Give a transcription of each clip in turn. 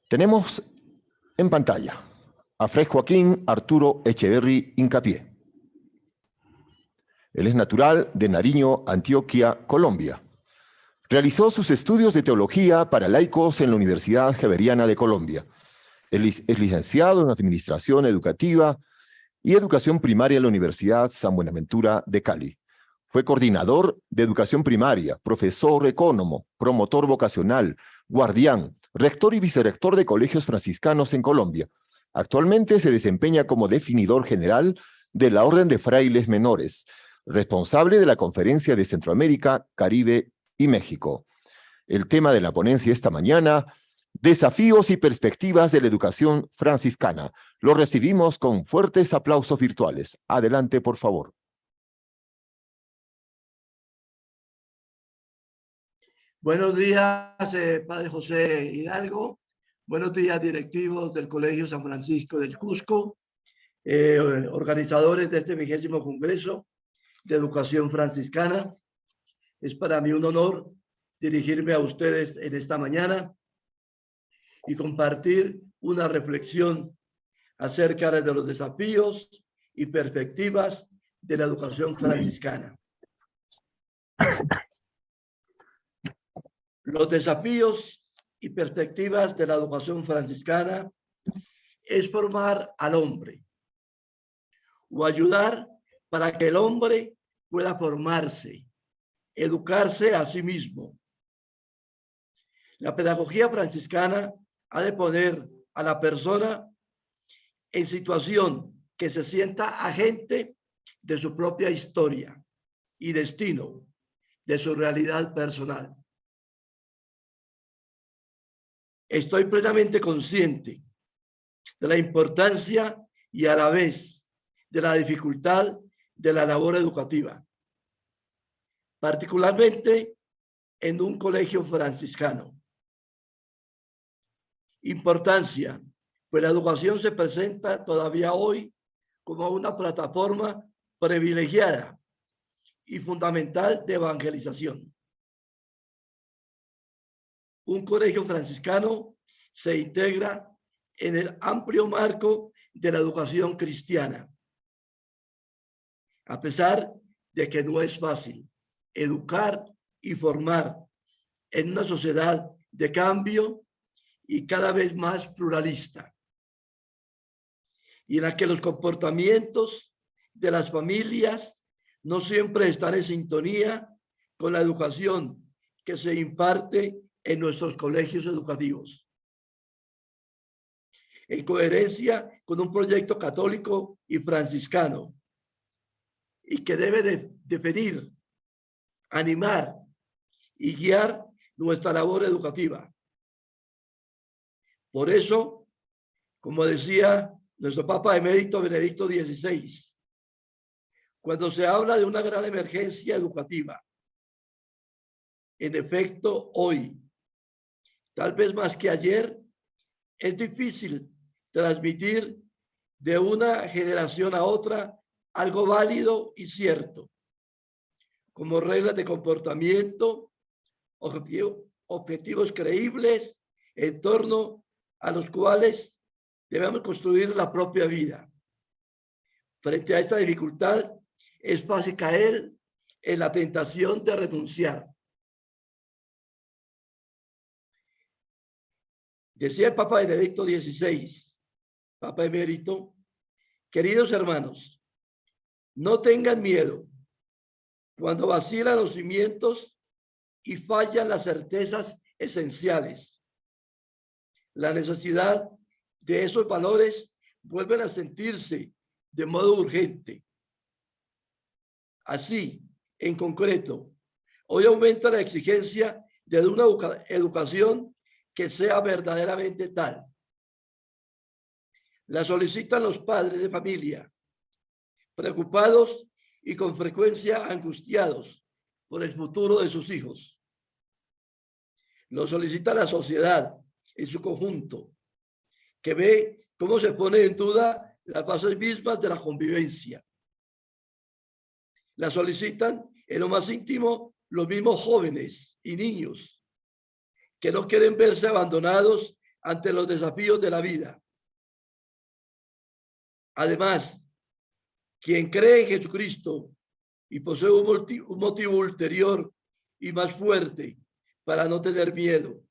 Tenemos en pantalla a Fray Joaquín Arturo Echeverri Hincapié. Él es natural de Nariño, Antioquia, Colombia. Realizó sus estudios de teología para laicos en la Universidad Javeriana de Colombia. Es licenciado en Administración Educativa y Educación Primaria en la Universidad San Buenaventura de Cali. Fue coordinador de educación primaria, profesor ecónomo, promotor vocacional, guardián, rector y vicerrector de colegios franciscanos en Colombia. Actualmente se desempeña como definidor general de la Orden de Frailes Menores, responsable de la Conferencia de Centroamérica, Caribe y México. El tema de la ponencia esta mañana: desafíos y perspectivas de la educación franciscana. Lo recibimos con fuertes aplausos virtuales. Adelante, por favor. Buenos días, Padre José Hidalgo. Buenos días, directivos del Colegio San Francisco del Cusco, organizadores de este 20º Congreso de Educación Franciscana. Es para mí un honor dirigirme a ustedes en esta mañana y compartir una reflexión acerca de los desafíos y perspectivas de la educación franciscana. Los desafíos y perspectivas de la educación franciscana es formar al hombre o ayudar para que el hombre pueda formarse, educarse a sí mismo. La pedagogía franciscana ha de poner a la persona en situación que se sienta agente de su propia historia y destino, de su realidad personal. Estoy plenamente consciente de la importancia y a la vez de la dificultad de la labor educativa, particularmente en un colegio franciscano. Importancia, pues la educación se presenta todavía hoy como una plataforma privilegiada y fundamental de evangelización. Un colegio franciscano se integra en el amplio marco de la educación cristiana. A pesar de que no es fácil educar y formar en una sociedad de cambio y cada vez más pluralista, y en la que los comportamientos de las familias no siempre están en sintonía con la educación que se imparte en nuestros colegios educativos. En coherencia con un proyecto católico y franciscano, y que debe de definir, animar y guiar nuestra labor educativa. Por eso, como decía nuestro Papa Emérito Benedicto XVI, cuando se habla de una gran emergencia educativa, en efecto, hoy, tal vez más que ayer, es difícil transmitir de una generación a otra algo válido y cierto, como reglas de comportamiento, objetivos creíbles en torno a los cuales debemos construir la propia vida. Frente a esta dificultad, es fácil caer en la tentación de renunciar. Decía el Papa Benedicto XVI, Papa Emérito: queridos hermanos, no tengan miedo cuando vacilan los cimientos y fallan las certezas esenciales. La necesidad de esos valores vuelven a sentirse de modo urgente. Así, en concreto, hoy aumenta la exigencia de una educación que sea verdaderamente tal. La solicitan los padres de familia, preocupados y con frecuencia angustiados por el futuro de sus hijos. Lo solicita la sociedad en su conjunto, que ve cómo se pone en duda las bases mismas de la convivencia. La solicitan en lo más íntimo los mismos jóvenes y niños, que no quieren verse abandonados ante los desafíos de la vida. Además, quien cree en Jesucristo y posee un motivo ulterior y más fuerte para no tener miedo,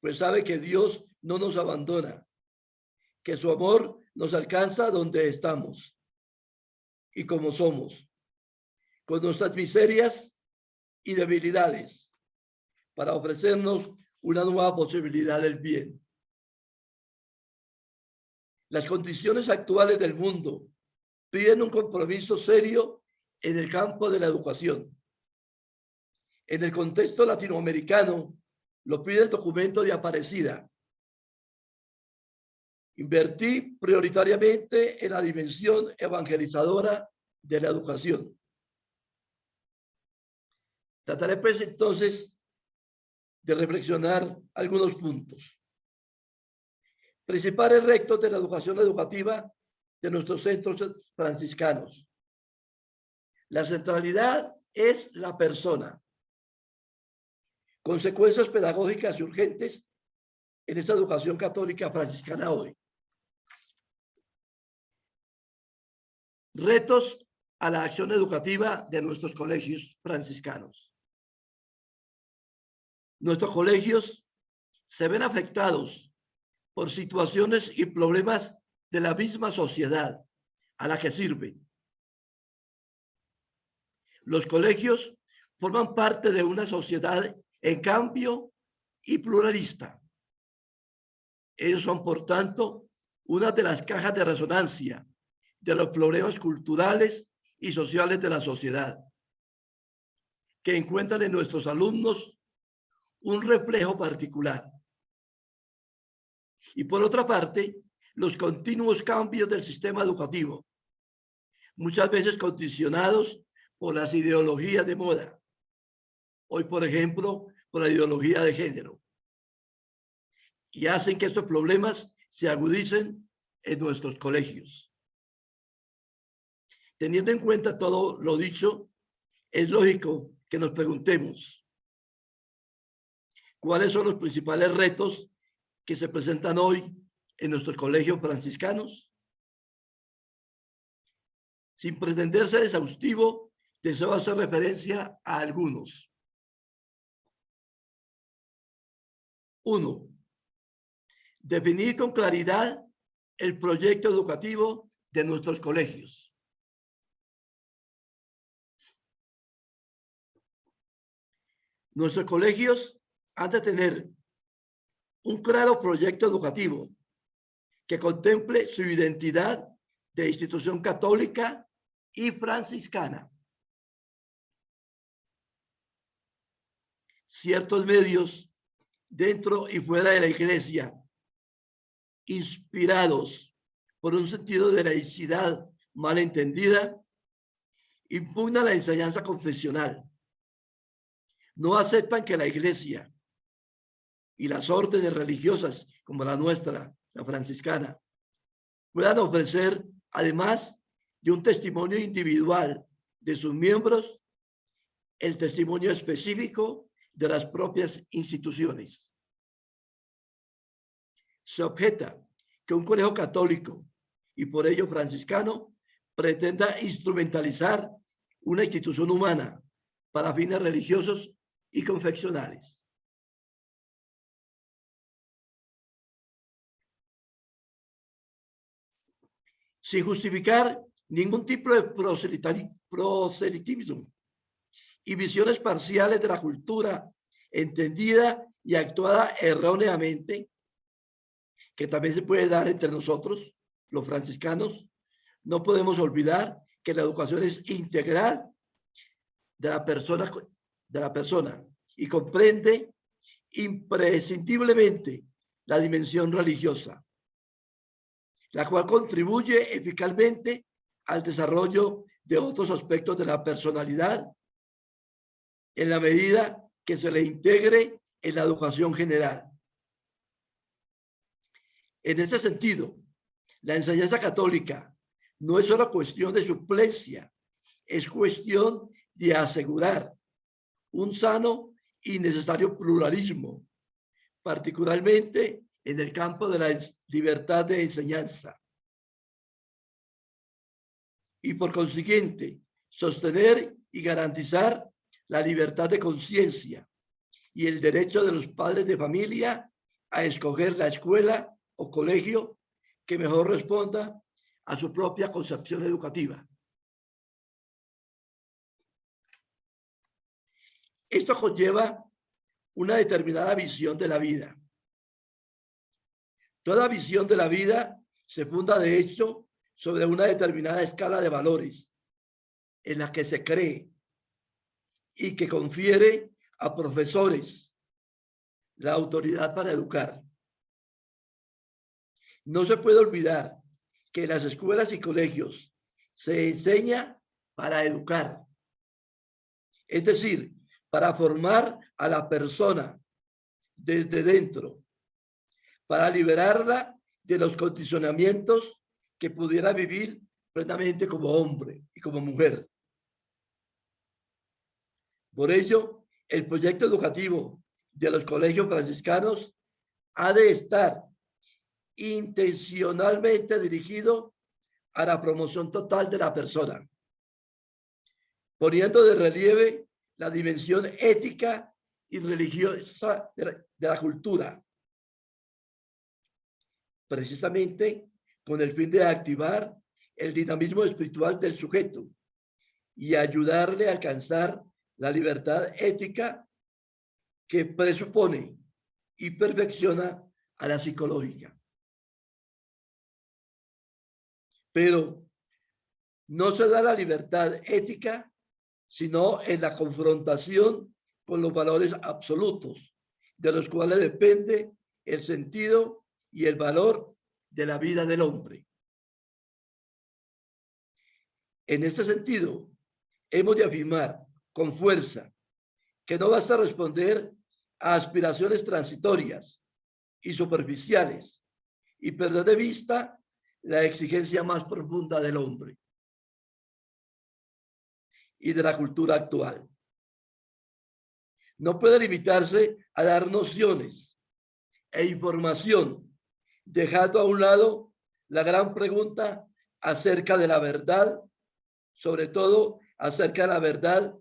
pues sabe que Dios no nos abandona, que su amor nos alcanza donde estamos y como somos, con nuestras miserias y debilidades, para ofrecernos una nueva posibilidad del bien. Las condiciones actuales del mundo piden un compromiso serio en el campo de la educación. En el contexto latinoamericano, lo pide el documento de Aparecida. Invertí prioritariamente en la dimensión evangelizadora de la educación. Trataré pues entonces de reflexionar algunos puntos. Principales retos de la educación educativa de nuestros centros franciscanos. La centralidad es la persona. Consecuencias pedagógicas y urgentes en esta educación católica franciscana hoy. Retos a la acción educativa de nuestros colegios franciscanos. Nuestros colegios se ven afectados por situaciones y problemas de la misma sociedad a la que sirven. Los colegios forman parte de una sociedad en cambio y pluralista. Ellos son, por tanto, una de las cajas de resonancia de los problemas culturales y sociales de la sociedad, que encuentran en nuestros alumnos un reflejo particular. Y por otra parte, los continuos cambios del sistema educativo, muchas veces condicionados por las ideologías de moda. Hoy, por ejemplo, por la ideología de género. Y hacen que estos problemas se agudicen en nuestros colegios. Teniendo en cuenta todo lo dicho, es lógico que nos preguntemos cuáles son los principales retos que se presentan hoy en nuestros colegios franciscanos. Sin pretender ser exhaustivo, deseo hacer referencia a algunos. 1. Definir con claridad el proyecto educativo de nuestros colegios. Nuestros colegios han de tener un claro proyecto educativo que contemple su identidad de institución católica y franciscana. Ciertos medios dentro y fuera de la iglesia, inspirados por un sentido de laicidad mal entendida, impugnan la enseñanza confesional. No aceptan que la iglesia y las órdenes religiosas como la nuestra, la franciscana, puedan ofrecer, además de un testimonio individual de sus miembros, el testimonio específico de las propias instituciones. Se objeta que un colegio católico y por ello franciscano pretenda instrumentalizar una institución humana para fines religiosos y confesionales. Sin justificar ningún tipo de proselitismo y visiones parciales de la cultura entendida y actuada erróneamente, que también se puede dar entre nosotros, los franciscanos, no podemos olvidar que la educación es integral de la persona y comprende imprescindiblemente la dimensión religiosa, la cual contribuye eficazmente al desarrollo de otros aspectos de la personalidad en la medida que se le integre en la educación general. En este sentido, la enseñanza católica no es solo cuestión de suplencia, es cuestión de asegurar un sano y necesario pluralismo particularmente en el campo de la libertad de enseñanza. Y por consiguiente, sostener y garantizar la libertad de conciencia y el derecho de los padres de familia a escoger la escuela o colegio que mejor responda a su propia concepción educativa. Esto conlleva una determinada visión de la vida. Toda visión de la vida se funda, de hecho, sobre una determinada escala de valores en la que se cree y que confiere a profesores la autoridad para educar. No se puede olvidar que en las escuelas y colegios se enseña para educar, es decir, para formar a la persona desde dentro, para liberarla de los condicionamientos que pudiera vivir plenamente como hombre y como mujer. Por ello, el proyecto educativo de los colegios franciscanos ha de estar intencionalmente dirigido a la promoción total de la persona, poniendo de relieve la dimensión ética y religiosa de la cultura, precisamente con el fin de activar el dinamismo espiritual del sujeto y ayudarle a alcanzar la libertad ética que presupone y perfecciona a la psicológica. Pero no se da la libertad ética sino en la confrontación con los valores absolutos, de los cuales depende el sentido y el valor de la vida del hombre. En este sentido, hemos de afirmar con fuerza que no basta responder a aspiraciones transitorias y superficiales y perder de vista la exigencia más profunda del hombre y de la cultura actual. No puede limitarse a dar nociones e información, dejando a un lado la gran pregunta acerca de la verdad, sobre todo acerca de la verdad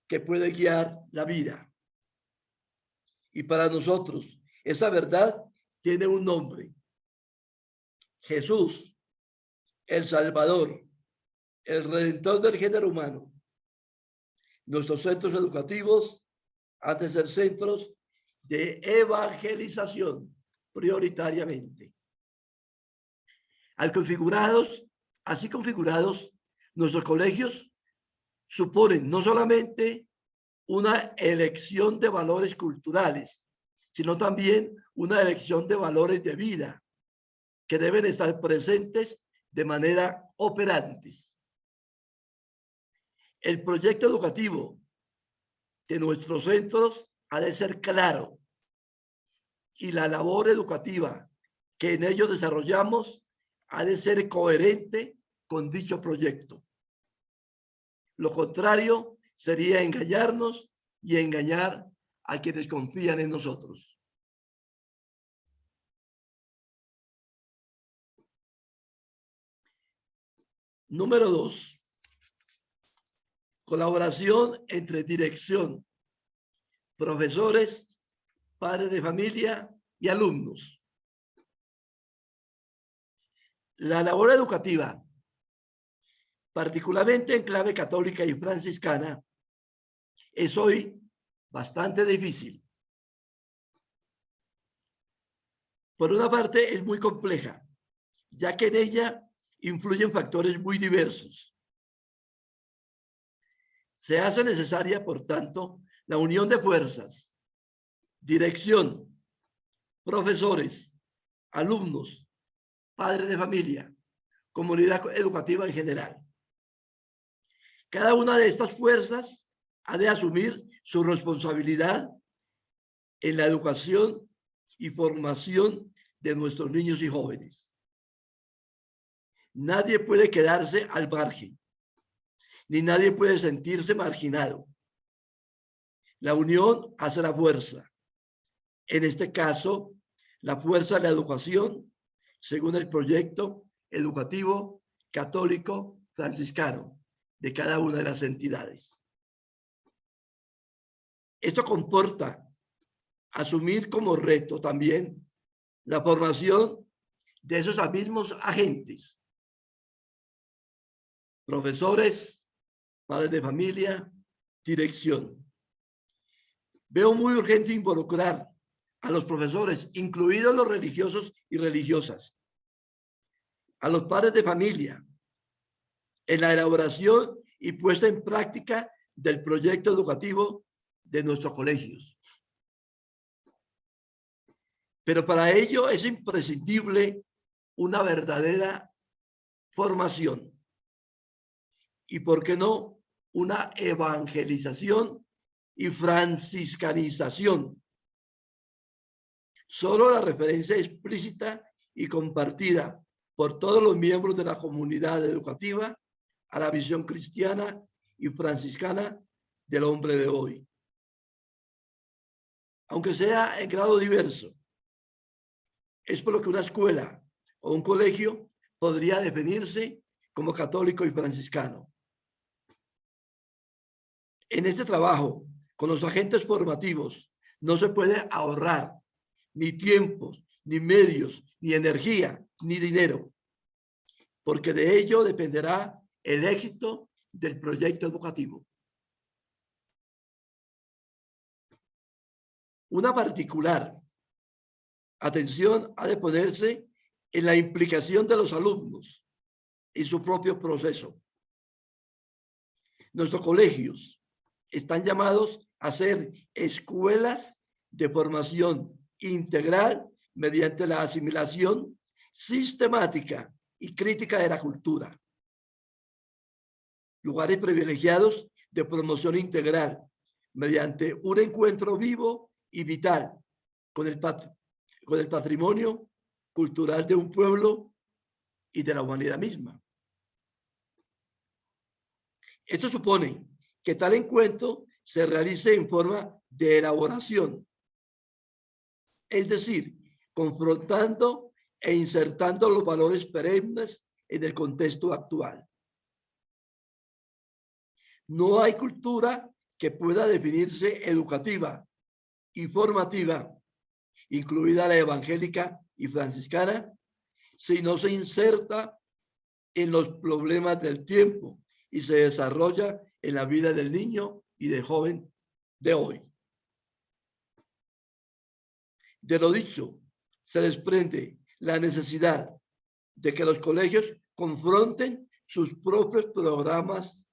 que puede guiar la vida. Y para nosotros, esa verdad tiene un nombre: Jesús, el Salvador, el Redentor del género humano. Nuestros centros educativos han de ser centros de evangelización prioritariamente. Así configurados, nuestros colegios suponen no solamente una elección de valores culturales, sino también una elección de valores de vida que deben estar presentes de manera operantes. El proyecto educativo de nuestros centros ha de ser claro y la labor educativa que en ellos desarrollamos ha de ser coherente con dicho proyecto. Lo contrario sería engañarnos y engañar a quienes confían en nosotros. Número 2. Colaboración entre dirección, profesores, padres de familia y alumnos. La labor educativa, particularmente en clave católica y franciscana, es hoy bastante difícil. Por una parte, es muy compleja, ya que en ella influyen factores muy diversos. Se hace necesaria, por tanto, la unión de fuerzas, dirección, profesores, alumnos, padres de familia, comunidad educativa en general. Cada una de estas fuerzas ha de asumir su responsabilidad en la educación y formación de nuestros niños y jóvenes. Nadie puede quedarse al margen, ni nadie puede sentirse marginado. La unión hace la fuerza En este caso, la fuerza de la educación, según el proyecto educativo católico franciscano de cada una de las entidades. Esto comporta asumir como reto también la formación de esos mismos agentes, profesores, padres de familia, dirección. Veo muy urgente involucrar a los profesores, incluidos los religiosos y religiosas, a los padres de familia, en la elaboración y puesta en práctica del proyecto educativo de nuestros colegios. Pero para ello es imprescindible una verdadera formación y, ¿por qué no?, una evangelización y franciscanización. Solo la referencia explícita y compartida por todos los miembros de la comunidad educativa a la visión cristiana y franciscana del hombre de hoy, aunque sea en grado diverso. Es por lo que una escuela o un colegio podría definirse como católico y franciscano. En este trabajo, con los agentes formativos, no se puede ahorrar ni tiempos, ni medios, ni energía, ni dinero, porque de ello dependerá el éxito del proyecto educativo. Una particular atención ha de ponerse en la implicación de los alumnos y su propio proceso. Nuestros colegios están llamados a ser escuelas de formación integral mediante la asimilación sistemática y crítica de la cultura. Lugares privilegiados de promoción integral mediante un encuentro vivo y vital con el patrimonio cultural de un pueblo y de la humanidad misma. Esto supone que tal encuentro se realice en forma de elaboración, es decir, confrontando e insertando los valores perennes en el contexto actual. No hay cultura que pueda definirse educativa y formativa, incluida la evangélica y franciscana, si no se inserta en los problemas del tiempo y se desarrolla en la vida del niño y del joven de hoy. De lo dicho, se desprende la necesidad de que los colegios confronten sus propios programas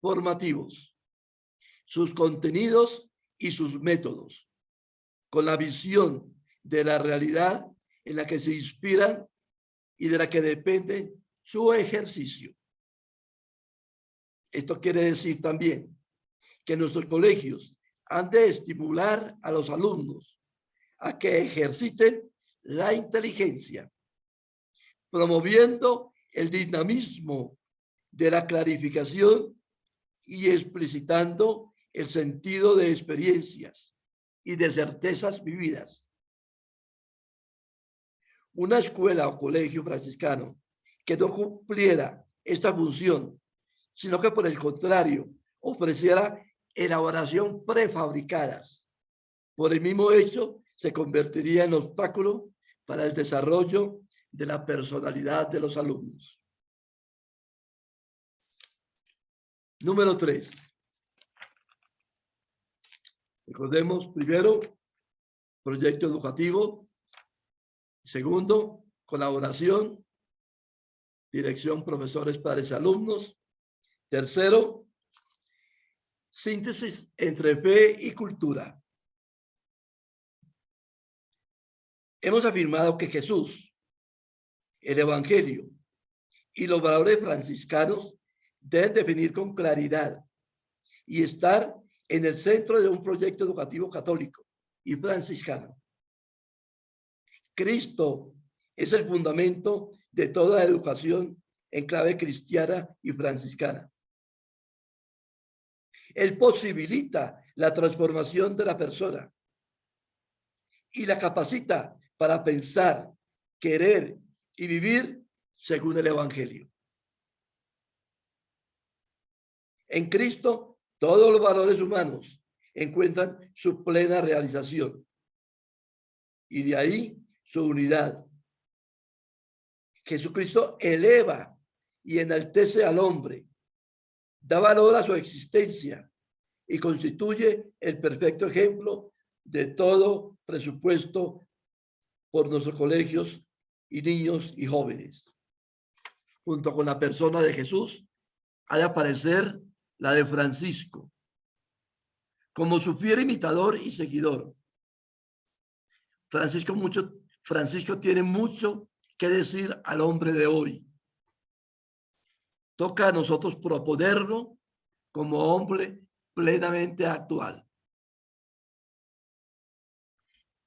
formativos, sus contenidos y sus métodos, con la visión de la realidad en la que se inspiran y de la que depende su ejercicio. Esto quiere decir también que nuestros colegios han de estimular a los alumnos a que ejerciten la inteligencia, promoviendo el dinamismo de la clarificación y explicitando el sentido de experiencias y de certezas vividas. Una escuela o colegio franciscano que no cumpliera esta función, sino que por el contrario ofreciera elaboración prefabricadas, por el mismo hecho se convertiría en obstáculo para el desarrollo de la personalidad de los alumnos. Número 3. Recordemos, primero, proyecto educativo. Segundo, colaboración, dirección, profesores, padres, alumnos. Tercero, síntesis entre fe y cultura. Hemos afirmado que Jesús, el Evangelio y los valores franciscanos deben definir con claridad y estar en el centro de un proyecto educativo católico y franciscano. Cristo es el fundamento de toda educación en clave cristiana y franciscana. Él posibilita la transformación de la persona y la capacita para pensar, querer y vivir según el Evangelio. En Cristo, todos los valores humanos encuentran su plena realización y de ahí su unidad. Jesucristo eleva y enaltece al hombre, da valor a su existencia y constituye el perfecto ejemplo de todo presupuesto por nuestros colegios y niños y jóvenes. Junto con la persona de Jesús, ha de aparecer la de Francisco, como su fiel imitador y seguidor. Francisco tiene mucho que decir al hombre de hoy. Toca a nosotros proponerlo como hombre plenamente actual.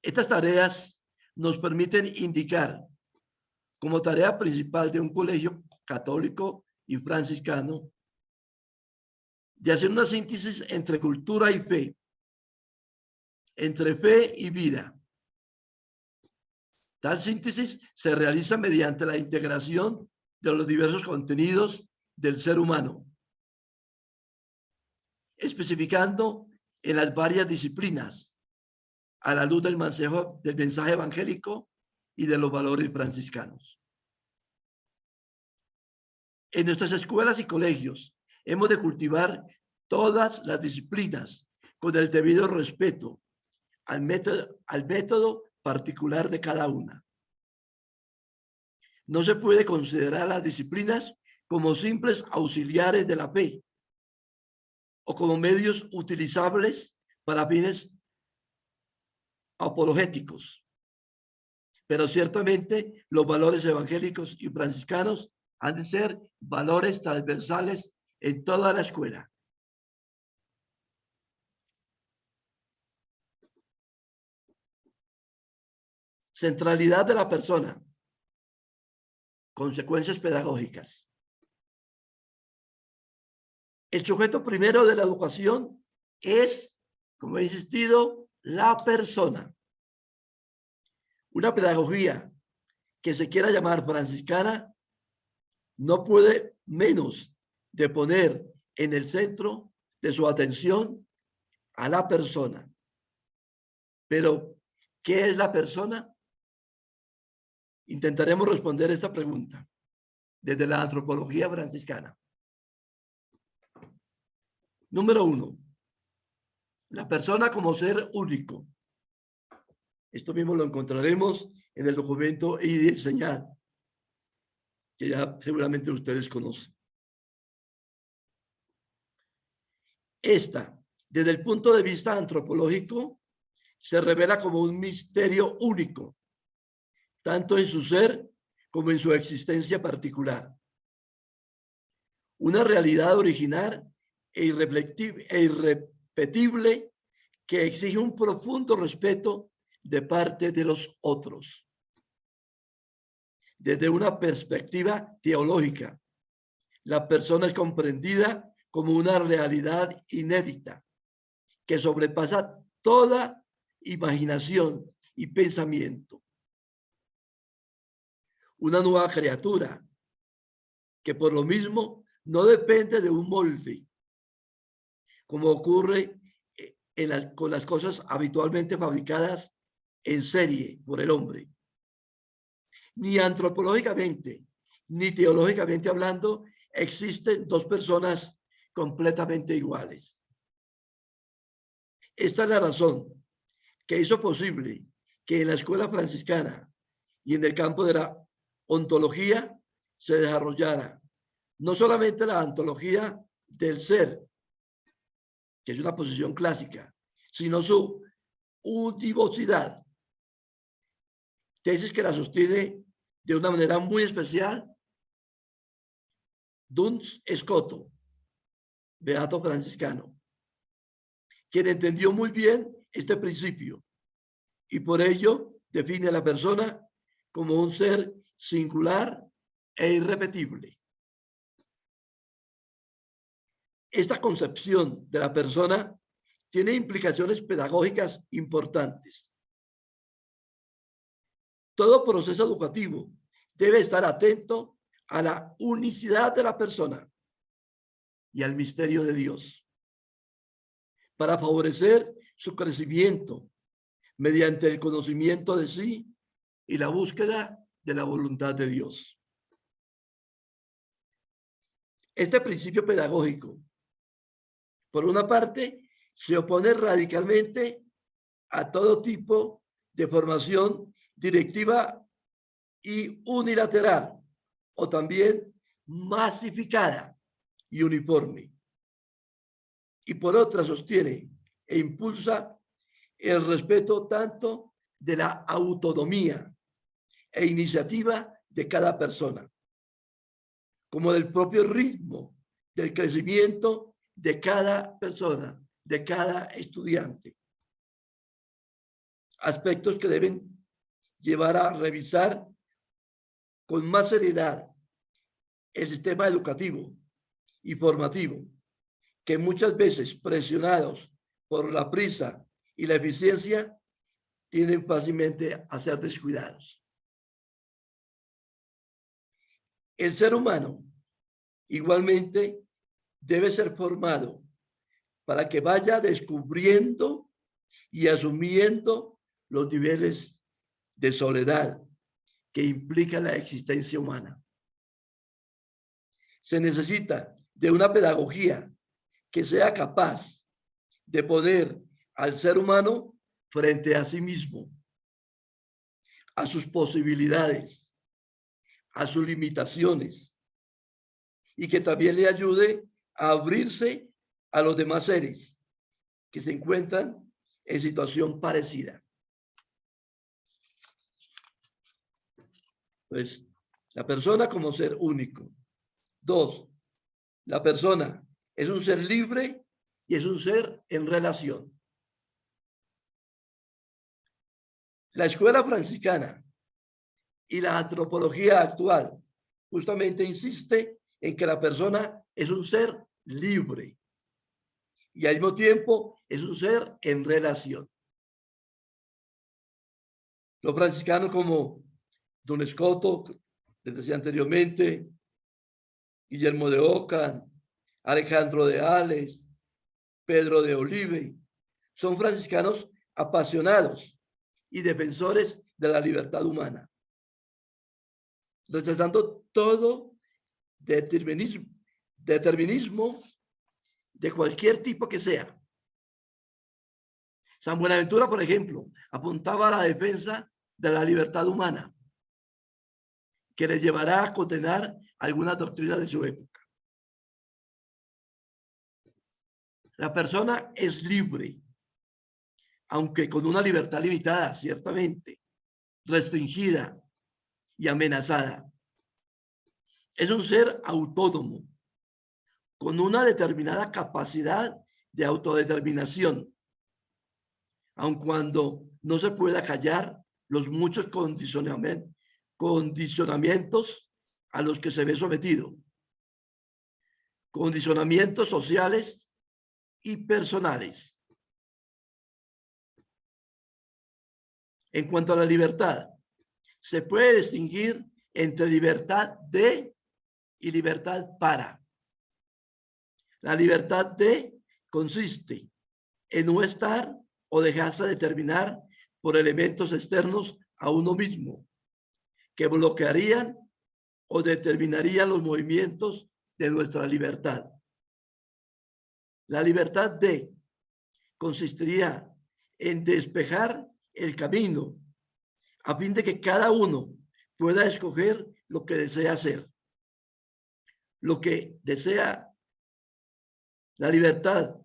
Estas tareas nos permiten indicar como tarea principal de un colegio católico y franciscano de hacer una síntesis entre cultura y fe, entre fe y vida. Tal síntesis se realiza mediante la integración de los diversos contenidos del ser humano, especificando en las varias disciplinas a la luz del mensaje evangélico y de los valores franciscanos. En nuestras escuelas y colegios hemos de cultivar todas las disciplinas con el debido respeto al método particular de cada una. No se puede considerar las disciplinas como simples auxiliares de la fe o como medios utilizables para fines apologéticos. Pero ciertamente los valores evangélicos y franciscanos han de ser valores transversales en toda la escuela. Centralidad de la persona. Consecuencias pedagógicas. El sujeto primero de la educación es, como he insistido, la persona. Una pedagogía que se quiera llamar franciscana no puede menos de poner en el centro de su atención a la persona. Pero, ¿qué es la persona? Intentaremos responder esta pregunta desde la antropología franciscana. Número 1. La persona como ser único. Esto mismo lo encontraremos en el documento Y de Enseñar, que ya seguramente ustedes conocen. Esta, desde el punto de vista antropológico, se revela como un misterio único, tanto en su ser como en su existencia particular. Una realidad original e irrepetible que exige un profundo respeto de parte de los otros. Desde una perspectiva teológica, la persona es comprendida como una realidad inédita que sobrepasa toda imaginación y pensamiento. Una nueva criatura que por lo mismo no depende de un molde, como ocurre con las cosas habitualmente fabricadas en serie por el hombre. Ni antropológicamente, ni teológicamente hablando, existen dos personas completamente iguales. Esta es la razón que hizo posible que en la escuela franciscana y en el campo de la ontología se desarrollara no solamente la ontología del ser, que es una posición clásica, sino su univocidad, tesis que la sostiene de una manera muy especial Duns Scoto, beato franciscano, quien entendió muy bien este principio y por ello define a la persona como un ser singular e irrepetible. Esta concepción de la persona tiene implicaciones pedagógicas importantes. Todo proceso educativo debe estar atento a la unicidad de la persona y al misterio de Dios, para favorecer su crecimiento mediante el conocimiento de sí y la búsqueda de la voluntad de Dios. Este principio pedagógico, por una parte, se opone radicalmente a todo tipo de formación directiva y unilateral, o también masificada y uniforme. Y por otra, sostiene e impulsa el respeto tanto de la autonomía e iniciativa de cada persona, como del propio ritmo del crecimiento de cada persona, de cada estudiante. Aspectos que deben llevar a revisar con más seriedad el sistema educativo y formativo, que muchas veces, presionados por la prisa y la eficiencia, tienden fácilmente a ser descuidados. El ser humano igualmente debe ser formado para que vaya descubriendo y asumiendo los niveles de soledad que implica la existencia humana. Se necesita de una pedagogía que sea capaz de poner al ser humano frente a sí mismo, a sus posibilidades, a sus limitaciones, y que también le ayude a abrirse a los demás seres que se encuentran en situación parecida. Pues la persona como ser único. 2, la persona es un ser libre y es un ser en relación. La escuela franciscana y la antropología actual justamente insiste en que la persona es un ser libre y al mismo tiempo es un ser en relación. Los franciscanos como Don Escoto, les decía anteriormente, Guillermo de Ockham, Alejandro de Ales, Pedro de Olive, son franciscanos apasionados y defensores de la libertad humana, rechazando todo determinismo de cualquier tipo que sea. San Buenaventura, por ejemplo, apuntaba a la defensa de la libertad humana, que les llevará a condenar algunas doctrinas de su época. La persona es libre, aunque con una libertad limitada, ciertamente, restringida y amenazada. Es un ser autónomo, con una determinada capacidad de autodeterminación, aun cuando no se pueda callar los muchos condicionamientos a los que se ve sometido, condicionamientos sociales y personales. En cuanto a la libertad, se puede distinguir entre libertad de y libertad para. La libertad de consiste en no estar o dejarse determinar por elementos externos a uno mismo, que bloquearían o determinarían los movimientos de nuestra libertad. La libertad de consistiría en despejar el camino a fin de que cada uno pueda escoger lo que desea hacer. Lo que desea la libertad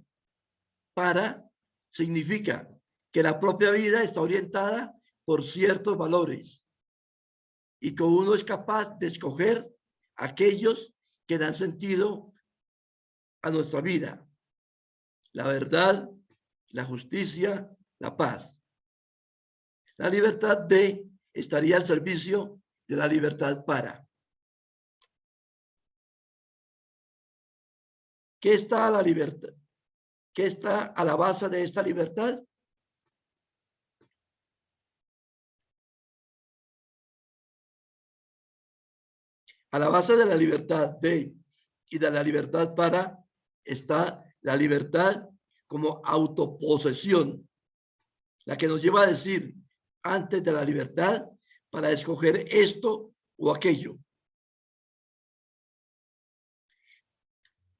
para significa que la propia vida está orientada por ciertos valores y que uno es capaz de escoger aquellos que dan sentido a nuestra vida: la verdad, la justicia, la paz. La libertad de estaría al servicio de la libertad para. ¿Qué está a la libertad? ¿Qué está a la base de esta libertad? A la base de la libertad de y de la libertad para está la libertad como autoposesión, la que nos lleva a decir antes de la libertad para escoger esto o aquello.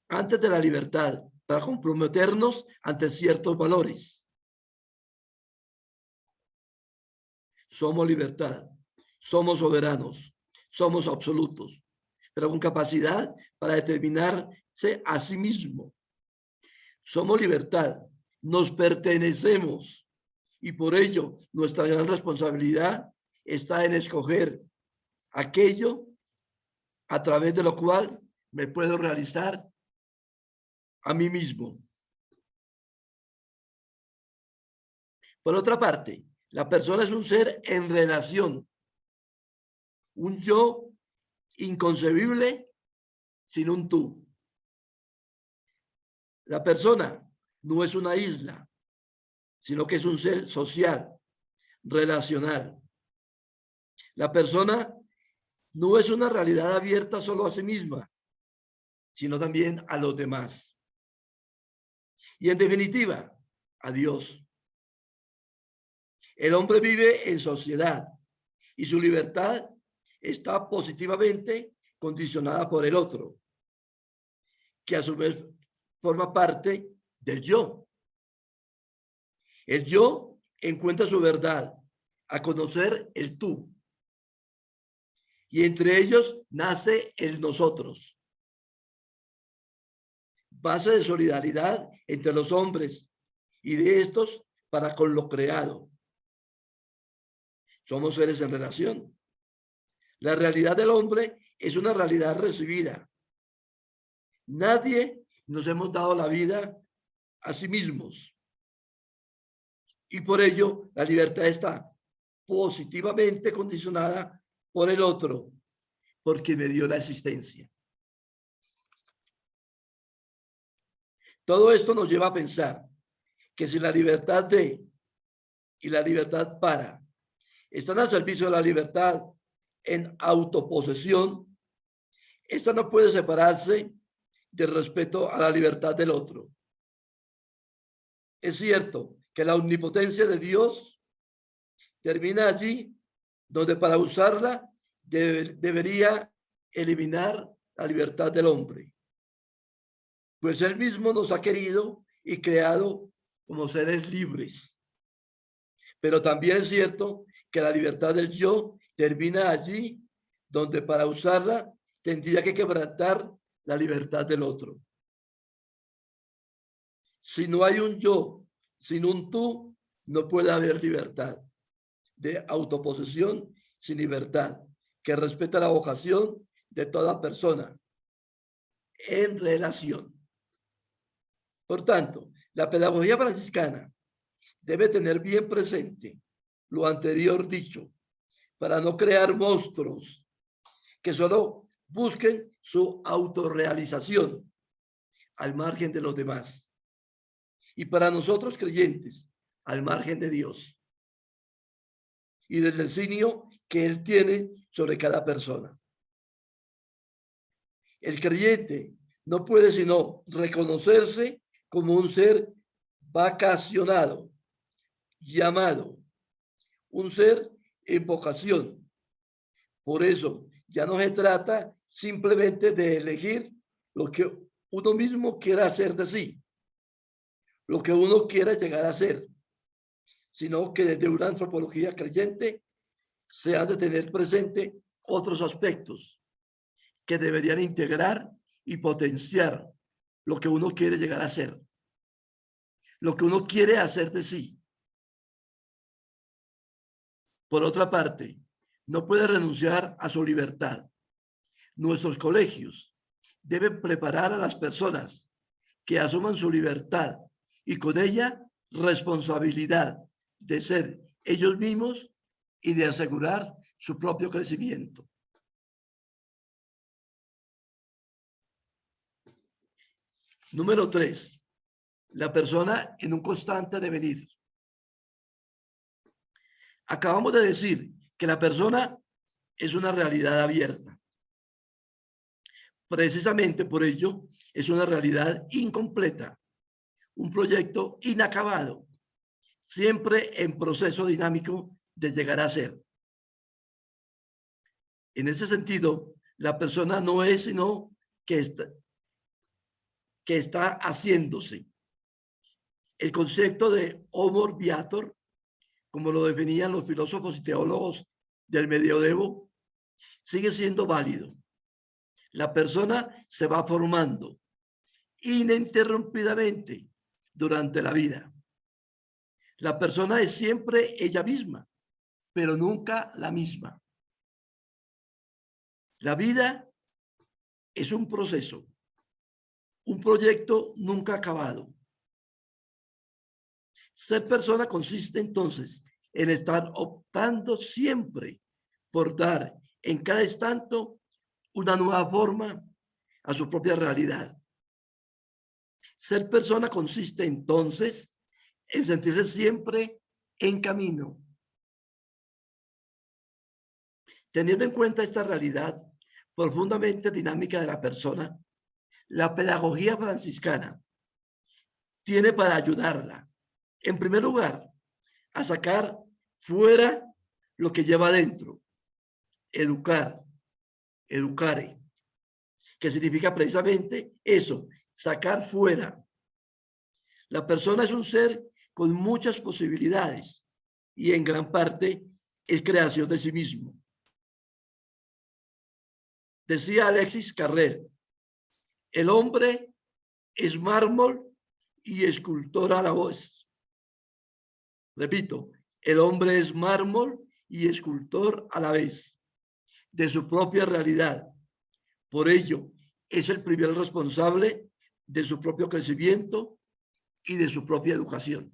Antes de la libertad para comprometernos ante ciertos valores. Somos libertad, somos soberanos, somos absolutos, pero con capacidad para determinarse a sí mismo. Somos libertad, nos pertenecemos y por ello nuestra gran responsabilidad está en escoger aquello a través de lo cual me puedo realizar a mí mismo. Por otra parte, la persona es un ser en relación, un yo inconcebible sin un tú. La persona no es una isla, sino que es un ser social, relacional. La persona no es una realidad abierta solo a sí misma, sino también a los demás. Y en definitiva, a Dios. El hombre vive en sociedad y su libertad está positivamente condicionada por el otro, que a su vez forma parte del yo. El yo encuentra su verdad a conocer el tú. Y entre ellos nace el nosotros. Base de solidaridad entre los hombres y de estos para con lo creado. Somos seres en relación. La realidad del hombre es una realidad recibida. Nadie nos hemos dado la vida a sí mismos. Y por ello la libertad está positivamente condicionada por el otro, porque me dio la existencia. Todo esto nos lleva a pensar que si la libertad de y la libertad para están al servicio de la libertad en autoposesión, esta no puede separarse del respeto a la libertad del otro. Es cierto que la omnipotencia de Dios termina allí donde para usarla debería eliminar la libertad del hombre, pues él mismo nos ha querido y creado como seres libres. Pero también es cierto que la libertad del yo termina allí donde para usarla tendría que quebrantar la libertad del otro. Si no hay un yo, sin un tú, no puede haber libertad de autoposesión sin libertad, que respeta la vocación de toda persona en relación. Por tanto, la pedagogía franciscana debe tener bien presente lo anterior dicho para no crear monstruos que solo busquen su autorrealización al margen de los demás. Y para nosotros creyentes, al margen de Dios y del designio que Él tiene sobre cada persona. El creyente no puede sino reconocerse como un ser vacacionado, llamado, un ser en vocación. Por eso ya no se trata simplemente de elegir lo que uno mismo quiera hacer de sí, lo que uno quiera llegar a ser, sino que desde una antropología creyente se han de tener presente otros aspectos que deberían integrar y potenciar lo que uno quiere llegar a ser, lo que uno quiere hacer de sí. Por otra parte, no puede renunciar a su libertad. Nuestros colegios deben preparar a las personas que asuman su libertad y con ella responsabilidad de ser ellos mismos y de asegurar su propio crecimiento. Número 3. La persona en un constante devenir. Acabamos de decir que la persona es una realidad abierta. Precisamente por ello es una realidad incompleta, un proyecto inacabado, siempre en proceso dinámico de llegar a ser. En ese sentido, la persona no es sino que está haciéndose. El concepto de homo viator, como lo definían los filósofos y teólogos del medioevo, sigue siendo válido. La persona se va formando ininterrumpidamente durante la vida. La persona es siempre ella misma, pero nunca la misma. La vida es un proceso, un proyecto nunca acabado. Ser persona consiste entonces en estar optando siempre por dar en cada instante una nueva forma a su propia realidad. Ser persona consiste entonces en sentirse siempre en camino. Teniendo en cuenta esta realidad profundamente dinámica de la persona, la pedagogía franciscana tiene para ayudarla, en primer lugar, a sacar fuera lo que lleva adentro, educar, educare, que significa precisamente eso, sacar fuera. La persona es un ser con muchas posibilidades y en gran parte es creación de sí mismo. Decía Alexis Carrel, el hombre es mármol y escultor a la vez. Repito, el hombre es mármol y escultor a la vez de su propia realidad. Por ello, es el primer responsable de su propio crecimiento y de su propia educación.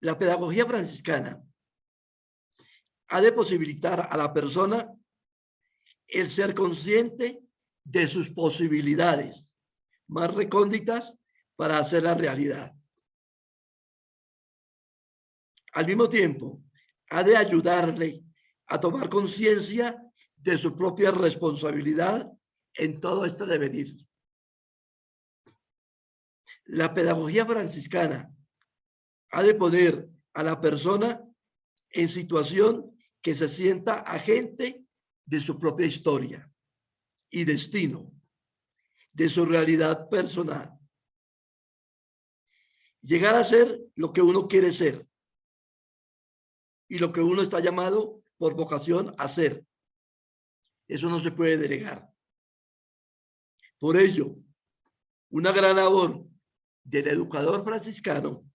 La pedagogía franciscana ha de posibilitar a la persona el ser consciente de sus posibilidades más recónditas para hacer la realidad. Al mismo tiempo, ha de ayudarle a tomar conciencia de su propia responsabilidad en todo este devenir. La pedagogía franciscana ha de poner a la persona en situación que se sienta agente de su propia historia y destino, de su realidad personal. Llegar a ser lo que uno quiere ser y lo que uno está llamado por vocación a ser. Eso no se puede delegar. Por ello, una gran labor del educador franciscano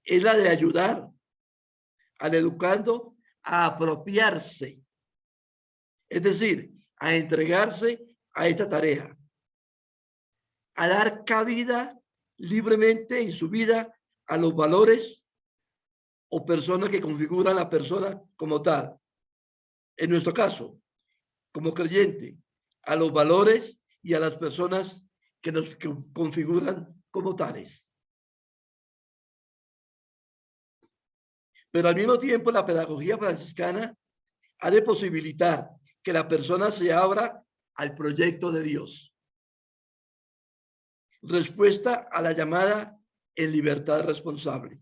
es la de ayudar al educando a apropiarse, es decir, a entregarse a esta tarea, a dar cabida libremente en su vida a los valores o personas que configuran la persona como tal. En nuestro caso, como creyente, a los valores y a las personas que nos configuran como tales. Pero al mismo tiempo, la pedagogía franciscana ha de posibilitar que la persona se abra al proyecto de Dios. Respuesta a la llamada en libertad responsable.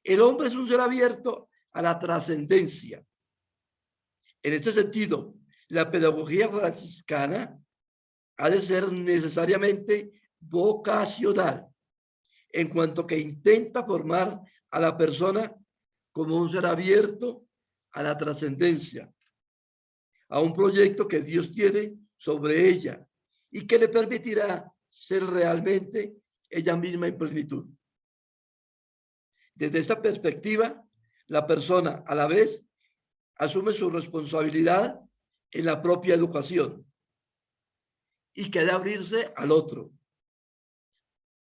El hombre es un ser abierto a la trascendencia. En este sentido, la pedagogía franciscana ha de ser necesariamente vocacional, en cuanto que intenta formar a la persona como un ser abierto a la trascendencia, a un proyecto que Dios tiene sobre ella y que le permitirá ser realmente ella misma en plenitud. Desde esta perspectiva, la persona a la vez asume su responsabilidad en la propia educación y que debe abrirse al otro,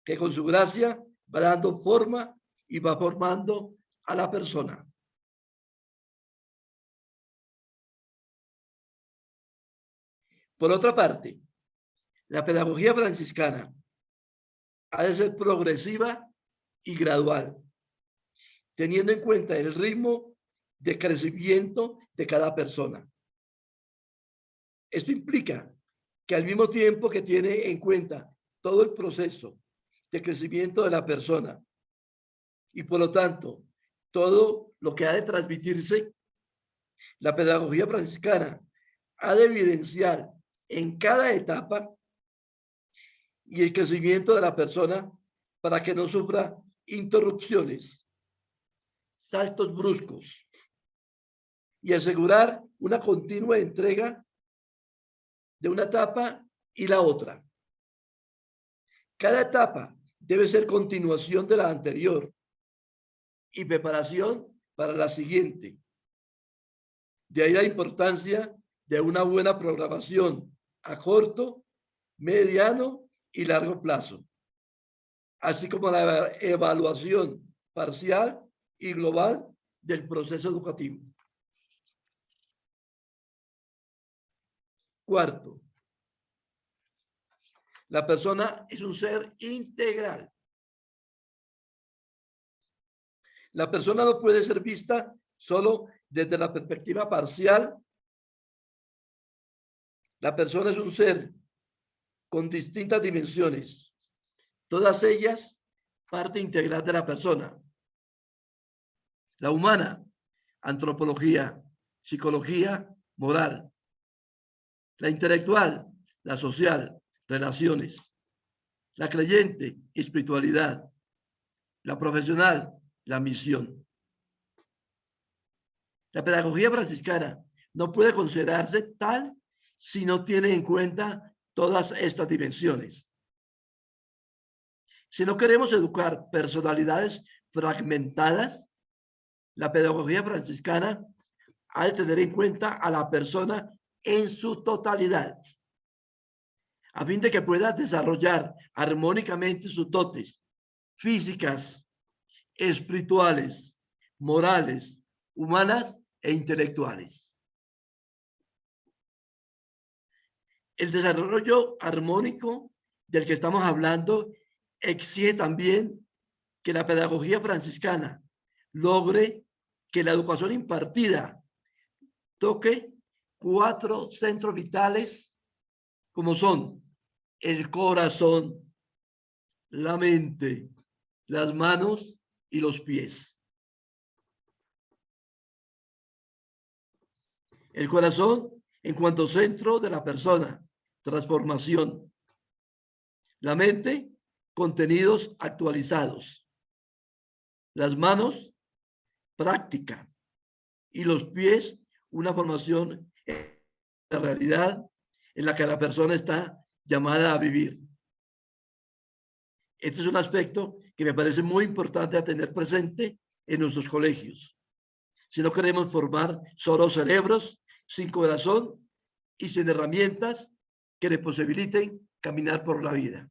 que con su gracia va dando forma y va formando a la persona. Por otra parte, la pedagogía franciscana ha de ser progresiva y gradual, teniendo en cuenta el ritmo de crecimiento de cada persona. Esto implica que al mismo tiempo que tiene en cuenta todo el proceso de crecimiento de la persona y por lo tanto todo lo que ha de transmitirse, la pedagogía franciscana ha de evidenciar en cada etapa y el crecimiento de la persona para que no sufra interrupciones, saltos bruscos y asegurar una continua entrega de una etapa y la otra. Cada etapa debe ser continuación de la anterior y preparación para la siguiente. De ahí la importancia de una buena programación a corto, mediano y largo plazo, así como la evaluación parcial y global del proceso educativo. Cuarto, la persona es un ser integral. La persona no puede ser vista solo desde la perspectiva parcial. La persona es un ser con distintas dimensiones, todas ellas parte integral de la persona. La humana, antropología, psicología, moral. La intelectual, la social, relaciones. La creyente, espiritualidad. La profesional, la misión. La pedagogía franciscana no puede considerarse tal si no tiene en cuenta todas estas dimensiones. Si no queremos educar personalidades fragmentadas, la pedagogía franciscana ha de tener en cuenta a la persona en su totalidad, a fin de que pueda desarrollar armónicamente sus dotes físicas, espirituales, morales, humanas e intelectuales. El desarrollo armónico del que estamos hablando exige también que la pedagogía franciscana logre que la educación impartida toque 4 centros vitales como son el corazón, la mente, las manos y los pies. El corazón en cuanto centro de la persona, transformación. La mente, contenidos actualizados. Las manos, práctica. Y los pies, una formación en la realidad en la que la persona está llamada a vivir. Este es un aspecto que me parece muy importante a tener presente en nuestros colegios. Si no queremos formar solo cerebros sin corazón y sin herramientas que le posibiliten caminar por la vida.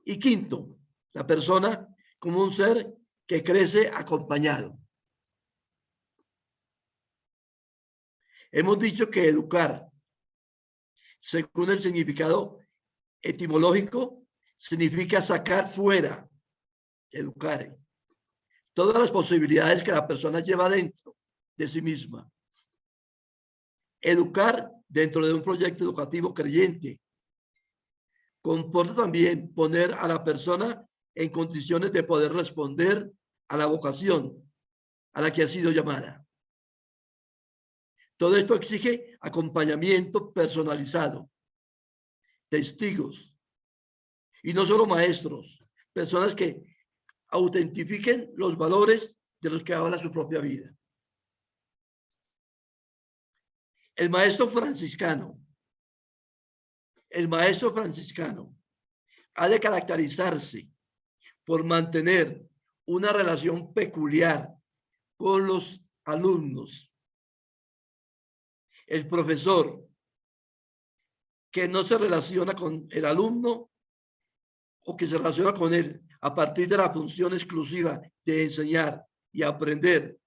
Y quinto, la persona como un ser que crece acompañado. Hemos dicho que educar, según el significado etimológico, significa sacar fuera, educar, todas las posibilidades que la persona lleva dentro de sí misma. Educar dentro de un proyecto educativo creyente comporta también poner a la persona en condiciones de poder responder a la vocación a la que ha sido llamada. Todo esto exige acompañamiento personalizado, testigos, y no solo maestros, personas que autentifiquen los valores de los que habla su propia vida. El maestro franciscano ha de caracterizarse por mantener una relación peculiar con los alumnos. El profesor que no se relaciona con el alumno o que se relaciona con él a partir de la función exclusiva de enseñar y aprender,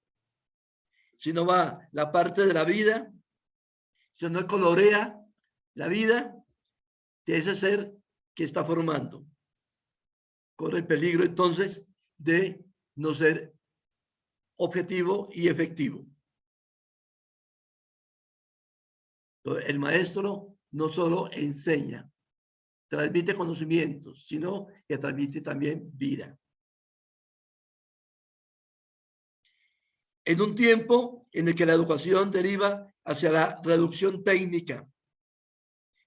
sino va la parte de la vida, sino colorea la vida de ese ser que está formando. Corre el peligro entonces de no ser objetivo y efectivo. Entonces, el maestro no solo enseña, transmite conocimientos, sino que transmite también vida. En un tiempo en el que la educación deriva hacia la reducción técnica,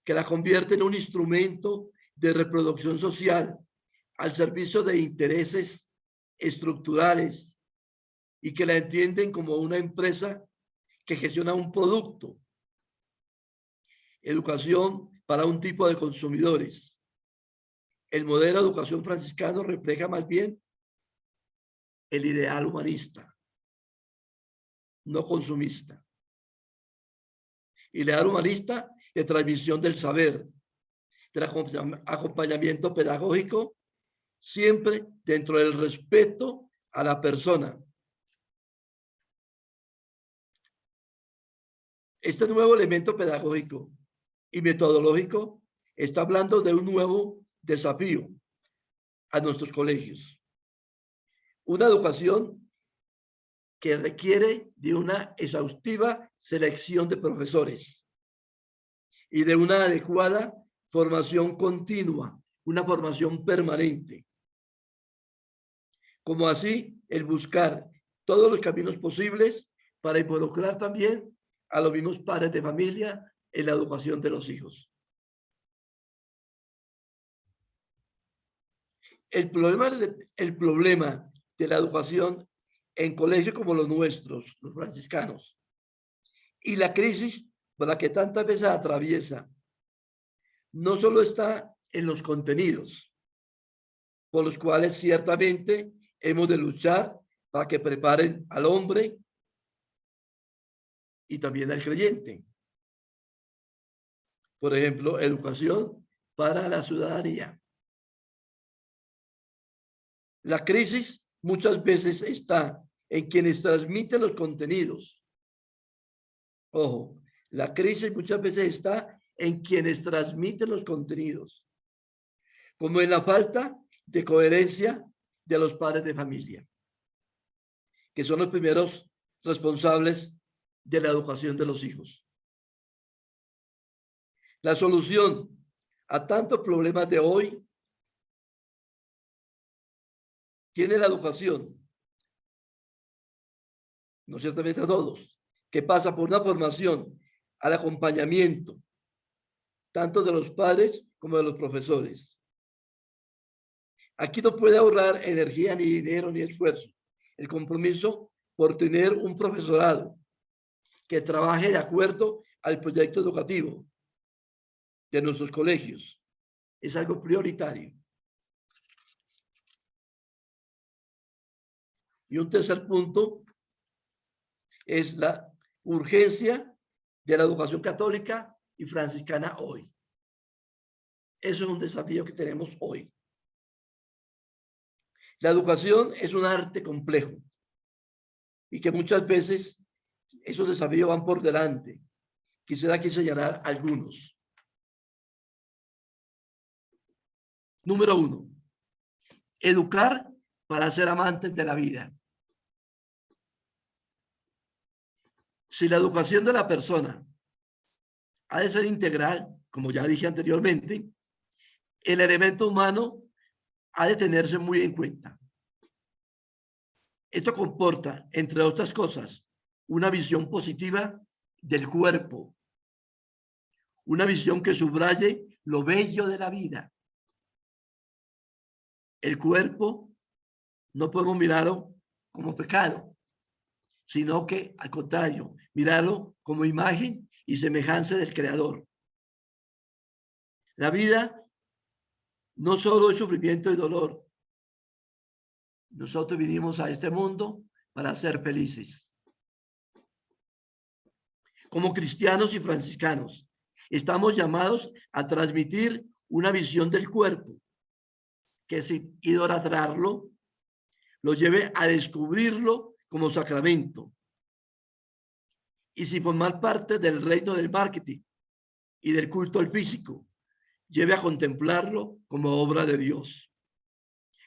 que la convierte en un instrumento de reproducción social al servicio de intereses estructurales y que la entienden como una empresa que gestiona un producto. Educación para un tipo de consumidores. El modelo de educación franciscano refleja más bien el ideal humanista, no consumista. Ideal humanista de transmisión del saber, del acompañamiento pedagógico, siempre dentro del respeto a la persona. Este nuevo elemento pedagógico y metodológico está hablando de un nuevo desafío a nuestros colegios. Una educación que requiere de una exhaustiva selección de profesores y de una adecuada formación continua, una formación permanente. Como así, el buscar todos los caminos posibles para involucrar también a los mismos padres de familia en la educación de los hijos. El problema de la educación en colegios como los nuestros, los franciscanos, y la crisis por la que tantas veces atraviesa, no solo está en los contenidos, por los cuales ciertamente hemos de luchar para que preparen al hombre y también al creyente. Por ejemplo, educación para la ciudadanía. La crisis muchas veces está en quienes transmiten los contenidos. Ojo, la crisis muchas veces está en quienes transmiten los contenidos, como en la falta de coherencia de los padres de familia, que son los primeros responsables de la educación de los hijos. La solución a tantos problemas de hoy tiene la educación, no ciertamente a todos, que pasa por una formación al acompañamiento, tanto de los padres como de los profesores. Aquí no puede ahorrar energía, ni dinero, ni esfuerzo. El compromiso por tener un profesorado que trabaje de acuerdo al proyecto educativo de nuestros colegios es algo prioritario. Y un tercer punto es la urgencia de la educación católica y franciscana hoy. Eso es un desafío que tenemos hoy. La educación es un arte complejo y que muchas veces esos desafíos van por delante. Quisiera aquí señalar algunos. Número 1. Educar para ser amantes de la vida. Si la educación de la persona ha de ser integral, como ya dije anteriormente, el elemento humano ha de tenerse muy en cuenta. Esto comporta, entre otras cosas, una visión positiva del cuerpo, una visión que subraye lo bello de la vida. El cuerpo no podemos mirarlo como pecado, sino que, al contrario, mirarlo como imagen y semejanza del Creador. La vida no solo es sufrimiento y dolor. Nosotros vinimos a este mundo para ser felices. Como cristianos y franciscanos, estamos llamados a transmitir una visión del cuerpo que, sin idolatrarlo, lo lleve a descubrirlo como sacramento y sin formar parte del reino del marketing y del culto al físico, lleve a contemplarlo como obra de Dios,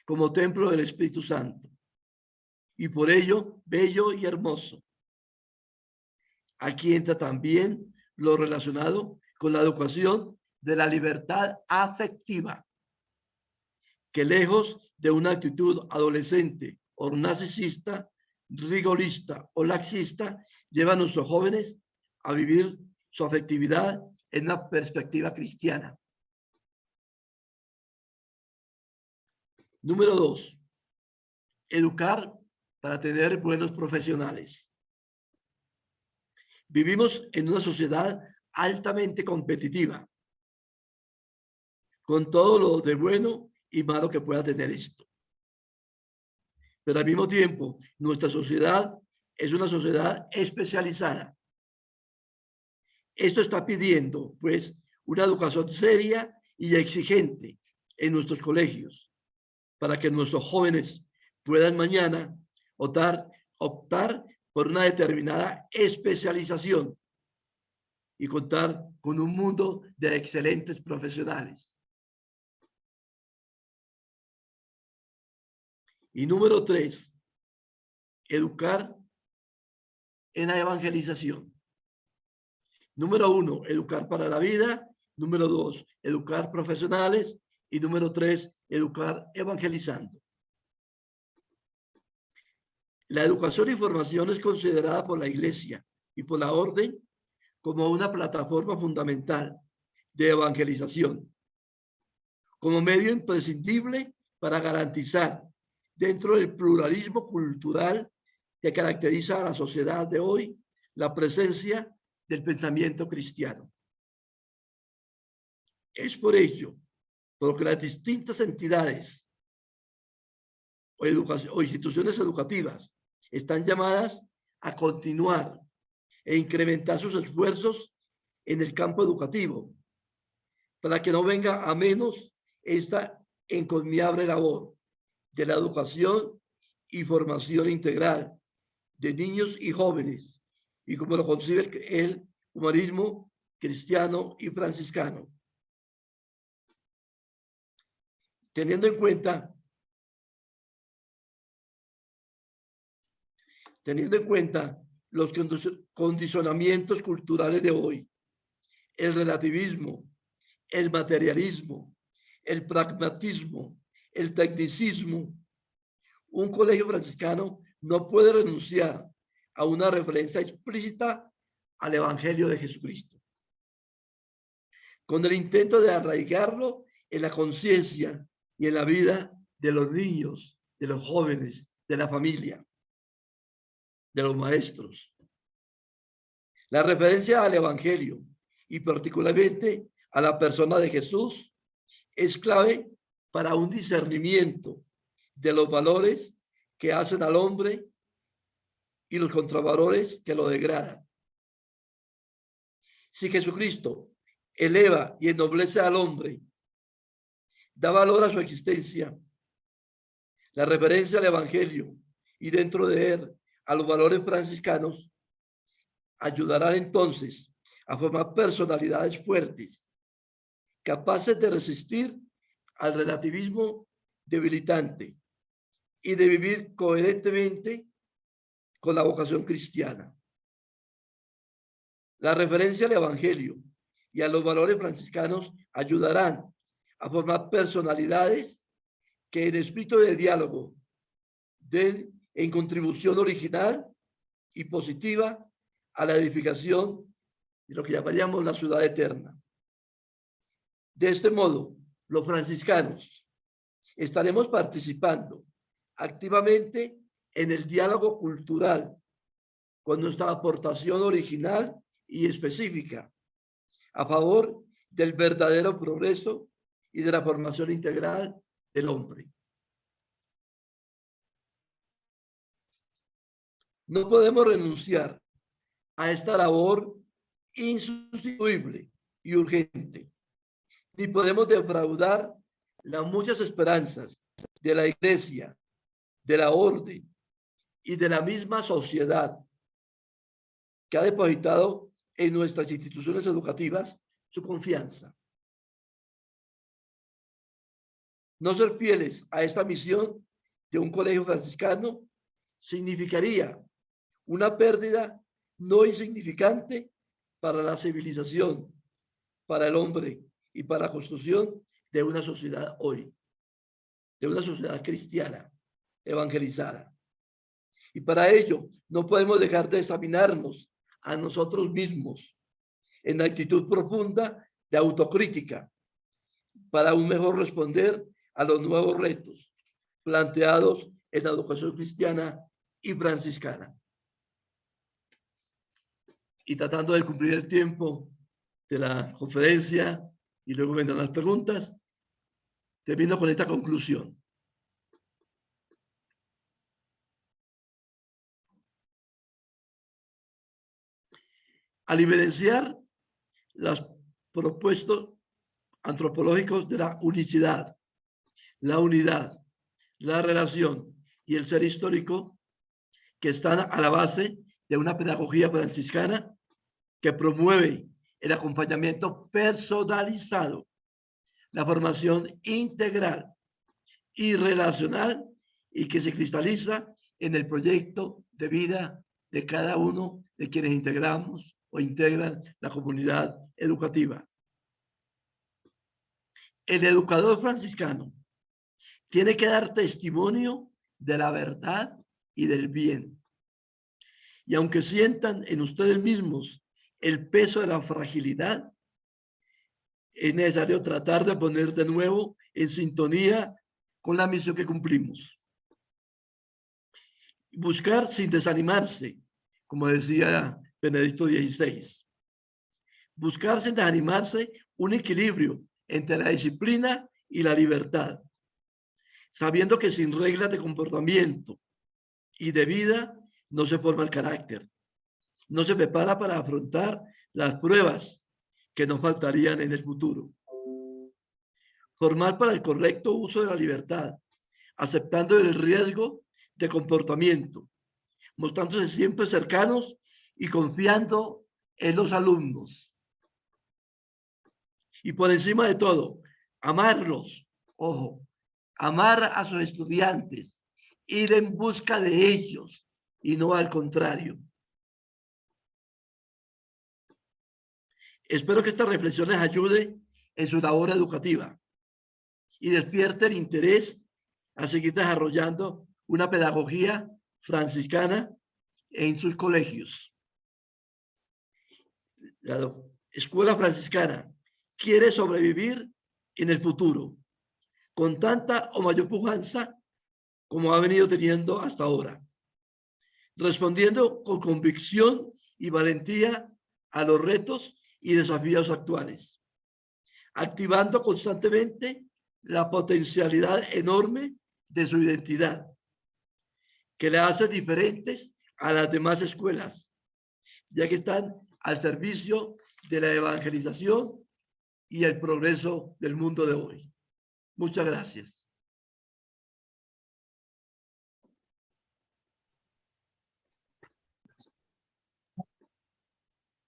como templo del Espíritu Santo. y por ello bello y hermoso. Aquí entra también lo relacionado con la educación de la libertad afectiva, que lejos de una actitud adolescente o narcisista, rigorista o laxista, lleva a nuestros jóvenes a vivir su afectividad en una perspectiva cristiana. Número 2. Educar para tener buenos profesionales. Vivimos en una sociedad altamente competitiva, con todo lo de bueno y malo que pueda tener esto. Pero al mismo tiempo, nuestra sociedad es una sociedad especializada. Esto está pidiendo, pues, una educación seria y exigente en nuestros colegios, para que nuestros jóvenes puedan mañana optar por una determinada especialización y contar con un mundo de excelentes profesionales. Y número 3, educar en la evangelización. Número 1, educar para la vida. Número 2, educar profesionales. Y número 3, educar evangelizando. La educación y formación es considerada por la Iglesia y por la Orden como una plataforma fundamental de evangelización, como medio imprescindible para garantizar, dentro del pluralismo cultural que caracteriza a la sociedad de hoy, la presencia del pensamiento cristiano. Es por ello porque las distintas entidades o instituciones educativas están llamadas a continuar e incrementar sus esfuerzos en el campo educativo, para que no venga a menos esta encomiable labor de la educación y formación integral de niños y jóvenes, y como lo concibe el humanismo cristiano y franciscano. Teniendo en cuenta los condicionamientos culturales de hoy, el relativismo, el materialismo, el pragmatismo, el tecnicismo, un colegio franciscano no puede renunciar a una referencia explícita al Evangelio de Jesucristo, con el intento de arraigarlo en la conciencia y en la vida de los niños, de los jóvenes, de la familia, de los maestros. La referencia al Evangelio y particularmente a la persona de Jesús es clave para un discernimiento de los valores que hacen al hombre y los contravalores que lo degradan. Si Jesucristo eleva y ennoblece al hombre, da valor a su existencia, la referencia al Evangelio y dentro de él a los valores franciscanos ayudarán entonces a formar personalidades fuertes, capaces de resistir al relativismo debilitante y de vivir coherentemente con la vocación cristiana. La referencia al Evangelio y a los valores franciscanos ayudarán a formar personalidades que en espíritu de diálogo den en contribución original y positiva a la edificación de lo que llamaríamos la ciudad eterna. De este modo, los franciscanos estaremos participando activamente en el diálogo cultural con nuestra aportación original y específica a favor del verdadero progreso y de la formación integral del hombre. No podemos renunciar a esta labor insustituible y urgente, ni podemos defraudar las muchas esperanzas de la Iglesia, de la orden y de la misma sociedad que ha depositado en nuestras instituciones educativas su confianza. No ser fieles a esta misión de un colegio franciscano significaría una pérdida no insignificante para la civilización, para el hombre y para la construcción de una sociedad hoy, de una sociedad cristiana, evangelizada. Y para ello no podemos dejar de examinarnos a nosotros mismos en la actitud profunda de autocrítica para un mejor responder a los nuevos retos planteados en la educación cristiana y franciscana. Y tratando de cumplir el tiempo de la conferencia y luego vendrán las preguntas, termino con esta conclusión. Al evidenciar los propuestos antropológicos de la unicidad, la unidad, la relación y el ser histórico que están a la base de una pedagogía franciscana que promueve el acompañamiento personalizado, la formación integral y relacional y que se cristaliza en el proyecto de vida de cada uno de quienes integramos o integran la comunidad educativa. El educador franciscano tiene que dar testimonio de la verdad y del bien. Y aunque sientan en ustedes mismos el peso de la fragilidad, es necesario tratar de poner de nuevo en sintonía con la misión que cumplimos. Buscar sin desanimarse, como decía Benedicto XVI. Buscar sin desanimarse un equilibrio entre la disciplina y la libertad, sabiendo que sin reglas de comportamiento y de vida no se forma el carácter, no se prepara para afrontar las pruebas que nos faltarían en el futuro. Formar para el correcto uso de la libertad, aceptando el riesgo de comportamiento, mostrándose siempre cercanos y confiando en los alumnos. Y por encima de todo, amarlos, ojo, amar a sus estudiantes, ir en busca de ellos y no al contrario. Espero que estas reflexiones ayuden en su labor educativa y despierte el interés a seguir desarrollando una pedagogía franciscana en sus colegios. La escuela franciscana quiere sobrevivir en el futuro con tanta o mayor pujanza como ha venido teniendo hasta ahora, respondiendo con convicción y valentía a los retos y desafíos actuales, activando constantemente la potencialidad enorme de su identidad, que le hace diferentes a las demás escuelas, ya que están al servicio de la evangelización y el progreso del mundo de hoy. Muchas gracias.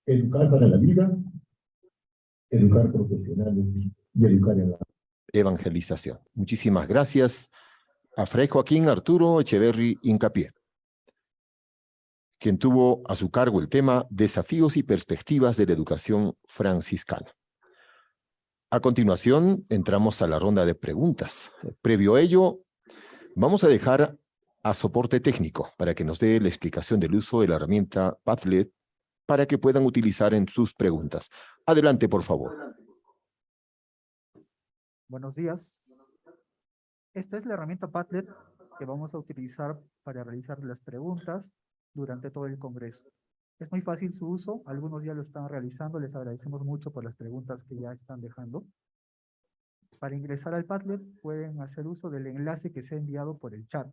Educar para la vida, educar profesionales y educar en la Evangelización. Muchísimas gracias a Fray Joaquín Arturo Echeverry Hincapié, quien tuvo a su cargo el tema Desafíos y perspectivas de la educación franciscana. A continuación, entramos a la ronda de preguntas. Previo a ello, vamos a dejar a soporte técnico para que nos dé la explicación del uso de la herramienta Padlet para que puedan utilizar en sus preguntas. Adelante, por favor. Buenos días. Esta es la herramienta Padlet que vamos a utilizar para realizar las preguntas durante todo el Congreso. Es muy fácil su uso, algunos ya lo están realizando, les agradecemos mucho por las preguntas que ya están dejando. Para ingresar al Padlet pueden hacer uso del enlace que se ha enviado por el chat.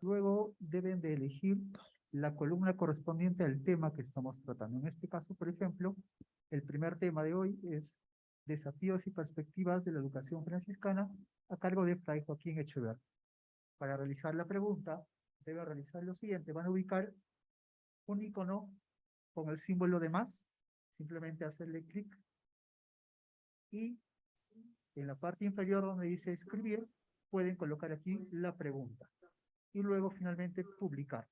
Luego deben de elegir la columna correspondiente al tema que estamos tratando. En este caso, por ejemplo, el primer tema de hoy es Desafíos y perspectivas de la educación franciscana, a cargo de Fray Joaquín Echeverry. Para realizar la pregunta, debe realizar lo siguiente. Van a ubicar un icono con el símbolo de más, simplemente hacerle clic, y en la parte inferior donde dice escribir, pueden colocar aquí la pregunta. y luego finalmente publicar.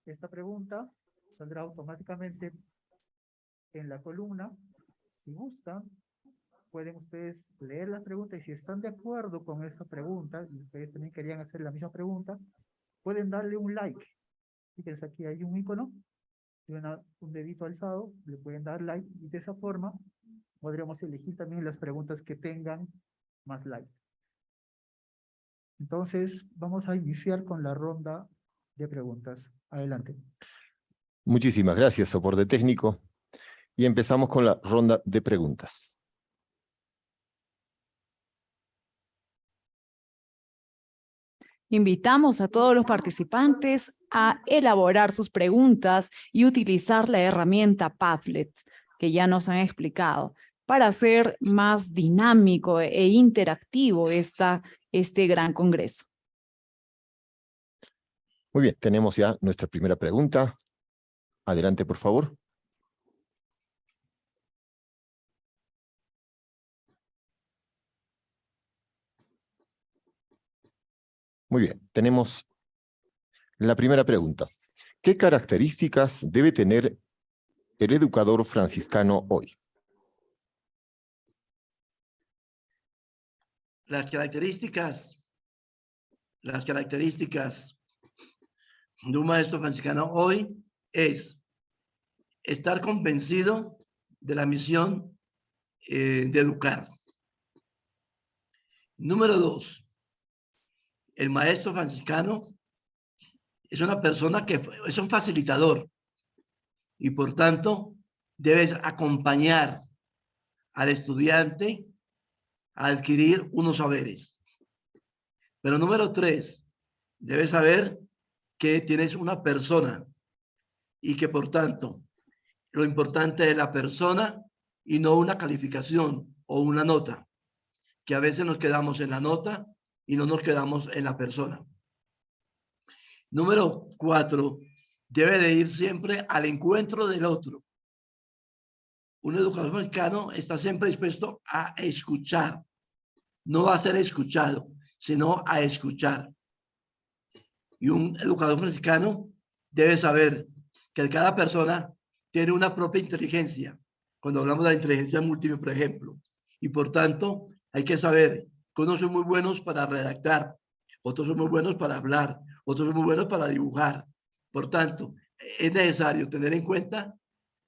Esta pregunta saldrá automáticamente en la columna. Si gustan, pueden ustedes leer la pregunta y si están de acuerdo con esa pregunta y ustedes también querían hacer la misma pregunta, pueden darle un like. Fíjense, aquí hay un icono de un dedito alzado, le pueden dar like y de esa forma podríamos elegir también las preguntas que tengan más likes. Entonces, vamos a iniciar con la ronda de preguntas. Adelante. Muchísimas gracias, soporte técnico. Y empezamos con la ronda de preguntas. Invitamos a todos los participantes a elaborar sus preguntas y utilizar la herramienta Padlet, que ya nos han explicado, para hacer más dinámico e interactivo este gran congreso. Muy bien, tenemos ya nuestra primera pregunta. Adelante, por favor. Muy bien, tenemos la primera pregunta. ¿Qué características debe tener el educador franciscano hoy? Las características de un maestro franciscano hoy es estar convencido de la misión de educar. Número 2, el maestro franciscano es una persona que es un facilitador y por tanto debes acompañar al estudiante a adquirir unos saberes. Pero número 3, debes saber que tienes una persona y que por tanto lo importante es la persona y no una calificación o una nota, que a veces nos quedamos en la nota y no nos quedamos en la persona. Número 4, debe de ir siempre al encuentro del otro. Un educador franciscano está siempre dispuesto a escuchar, no a ser escuchado, sino a escuchar. Y un educador franciscano debe saber que cada persona tiene una propia inteligencia, cuando hablamos de la inteligencia múltiple, por ejemplo, y por tanto hay que saber que unos son muy buenos para redactar, otros son muy buenos para hablar, otros son muy buenos para dibujar. Por tanto, es necesario tener en cuenta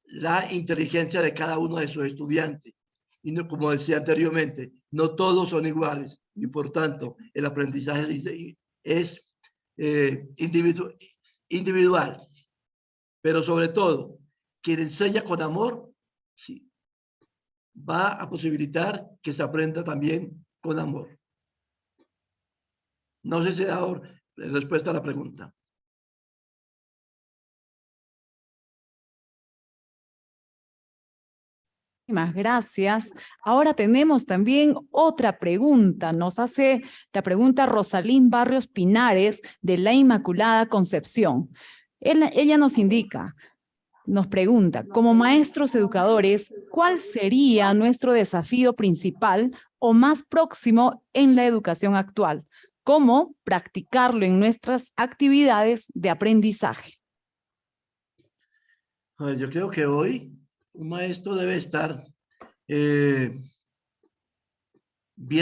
la inteligencia de cada uno de sus estudiantes. Y no, como decía anteriormente, no todos son iguales y por tanto el aprendizaje es individual. Pero sobre todo, quien enseña con amor, sí, va a posibilitar que se aprenda también con amor. No sé si he dado respuesta a la pregunta. Muchísimas gracias. Ahora tenemos también otra pregunta. Nos hace la pregunta Rosalín Barrios Pinares de la Inmaculada Concepción. Ella nos indica, nos pregunta, como maestros educadores, ¿cuál sería nuestro desafío principal o más próximo en la educación actual? ¿Cómo practicarlo en nuestras actividades de aprendizaje? Yo creo que hoy un maestro debe estar bien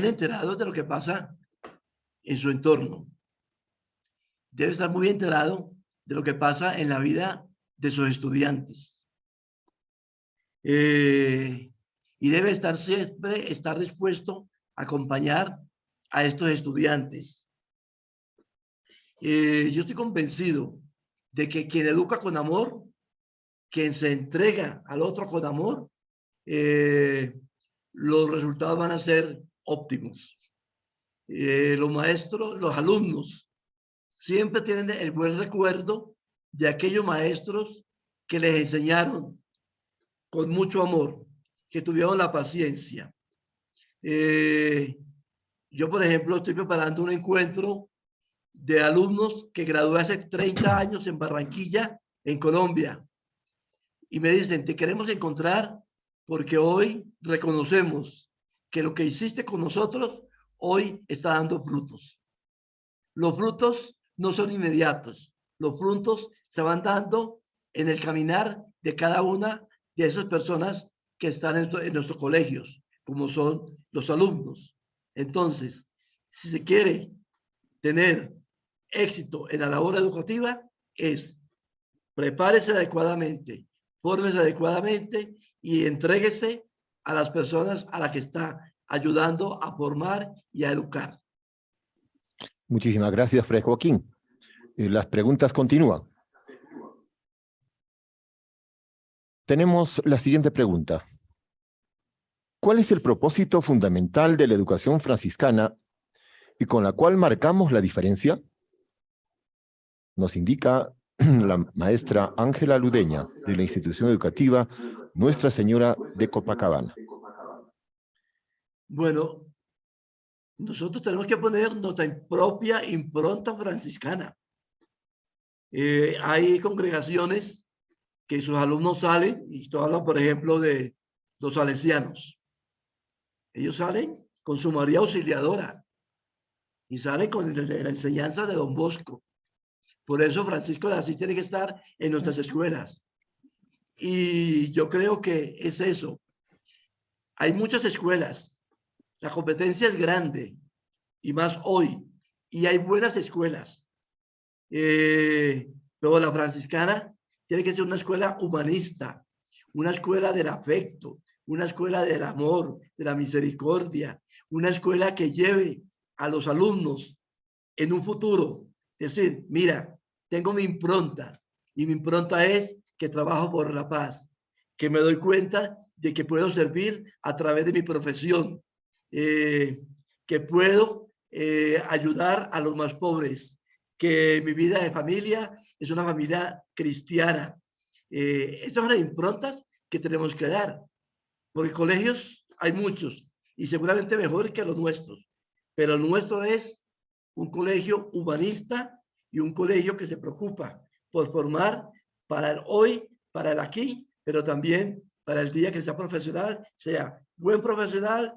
enterado de lo que pasa en su entorno. Debe estar muy enterado de lo que pasa en la vida de sus estudiantes. Y debe estar siempre dispuesto a acompañar a estos estudiantes. Yo estoy convencido de que quien educa con amor, quien se entrega al otro con amor, los resultados van a ser óptimos. Los maestros, los alumnos, siempre tienen el buen recuerdo de aquellos maestros que les enseñaron con mucho amor, que tuvieron la paciencia. Yo, por ejemplo, estoy preparando un encuentro de alumnos que gradué hace 30 años en Barranquilla, en Colombia. Y me dicen, te queremos encontrar porque hoy reconocemos que lo que hiciste con nosotros hoy está dando frutos. Los frutos no son inmediatos. Los frutos se van dando en el caminar de cada una de esas personas que están en nuestros colegios, como son los alumnos. Entonces, si se quiere tener éxito en la labor educativa, es prepárese adecuadamente, fórmese adecuadamente y entréguese a las personas a las que está ayudando a formar y a educar. Muchísimas gracias, Fray Joaquín. Las preguntas continúan. Tenemos la siguiente pregunta. ¿Cuál es el propósito fundamental de la educación franciscana y con la cual marcamos la diferencia? Nos indica la maestra Ángela Ludeña, de la institución educativa Nuestra Señora de Copacabana. Bueno, nosotros tenemos que poner nuestra propia impronta franciscana. Hay congregaciones que sus alumnos salen, y esto habla, por ejemplo, de los salesianos. Ellos salen con su María Auxiliadora y salen con la enseñanza de Don Bosco. Por eso Francisco de Asís tiene que estar en nuestras escuelas. Y yo creo que es eso. Hay muchas escuelas. La competencia es grande, y más hoy. Y hay buenas escuelas. Pero la franciscana tiene que ser una escuela humanista, una escuela del afecto, una escuela del amor, de la misericordia, una escuela que lleve a los alumnos en un futuro. Es decir, mira, tengo mi impronta, y mi impronta es que trabajo por la paz, que me doy cuenta de que puedo servir a través de mi profesión, que puedo ayudar a los más pobres, que mi vida de familia es una familia cristiana. Estas son las improntas que tenemos que dar, porque colegios hay muchos y seguramente mejores que los nuestros, pero el nuestro es un colegio humanista y un colegio que se preocupa por formar para el hoy, para el aquí, pero también para el día que sea profesional, sea buen profesional,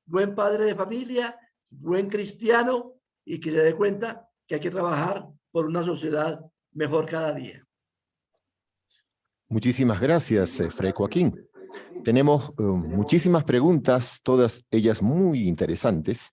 buen padre de familia, buen cristiano, y que se dé cuenta que hay que trabajar por una sociedad mejor cada día. Muchísimas gracias, Fray Joaquín. Tenemos muchísimas preguntas, todas ellas muy interesantes.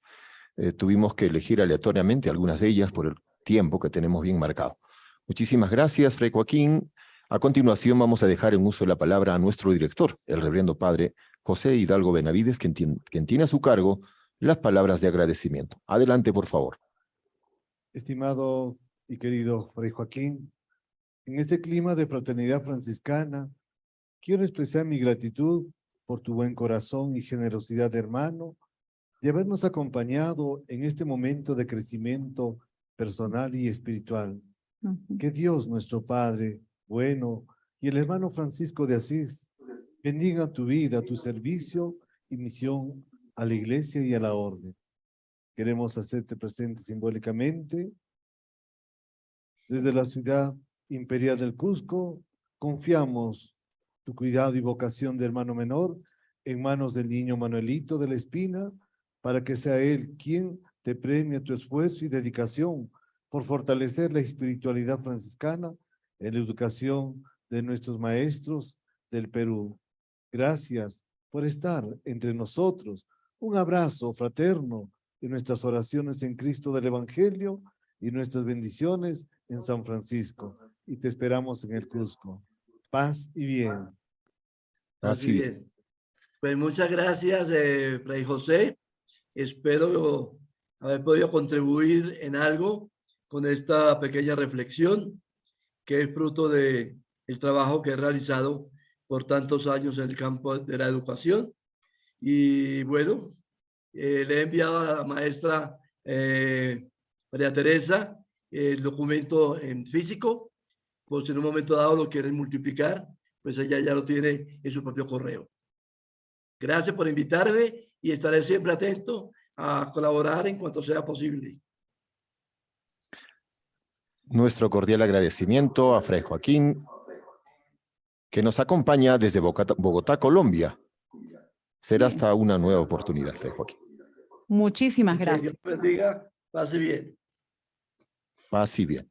Tuvimos que elegir aleatoriamente algunas de ellas por el tiempo que tenemos bien marcado. Muchísimas gracias, Fray Joaquín. A continuación vamos a dejar en uso la palabra a nuestro director, el reverendo padre José Hidalgo Benavides, quien tiene a su cargo las palabras de agradecimiento. Adelante, por favor. Estimado y querido Fray Joaquín, en este clima de fraternidad franciscana, quiero expresar mi gratitud por tu buen corazón y generosidad, hermano, de habernos acompañado en este momento de crecimiento personal y espiritual. Que Dios, nuestro Padre, bueno, y el hermano Francisco de Asís, bendiga tu vida, tu servicio y misión a la Iglesia y a la Orden. Queremos hacerte presente simbólicamente. Desde la ciudad imperial del Cusco, confiamos tu cuidado y vocación de hermano menor en manos del niño Manuelito de la Espina, para que sea él quien te premie tu esfuerzo y dedicación por fortalecer la espiritualidad franciscana en la educación de nuestros maestros del Perú. Gracias por estar entre nosotros. Un abrazo fraterno y nuestras oraciones en Cristo del Evangelio y nuestras bendiciones en San Francisco. Y te esperamos en el Cusco. Paz y bien. Paz y bien. Pues muchas gracias, Fray José. Espero haber podido contribuir en algo con esta pequeña reflexión, que es fruto del trabajo que he realizado por tantos años en el campo de la educación. Y bueno, le he enviado a la maestra María Teresa el documento en físico, pues si en un momento dado lo quieren multiplicar, pues ella ya lo tiene en su propio correo. Gracias por invitarme y estaré siempre atento a colaborar en cuanto sea posible. Nuestro cordial agradecimiento a Fray Joaquín, que nos acompaña desde Bogotá, Colombia. Será hasta una nueva oportunidad, Fray Joaquín. Muchísimas gracias. Que Dios bendiga, pase bien. Paz y bien.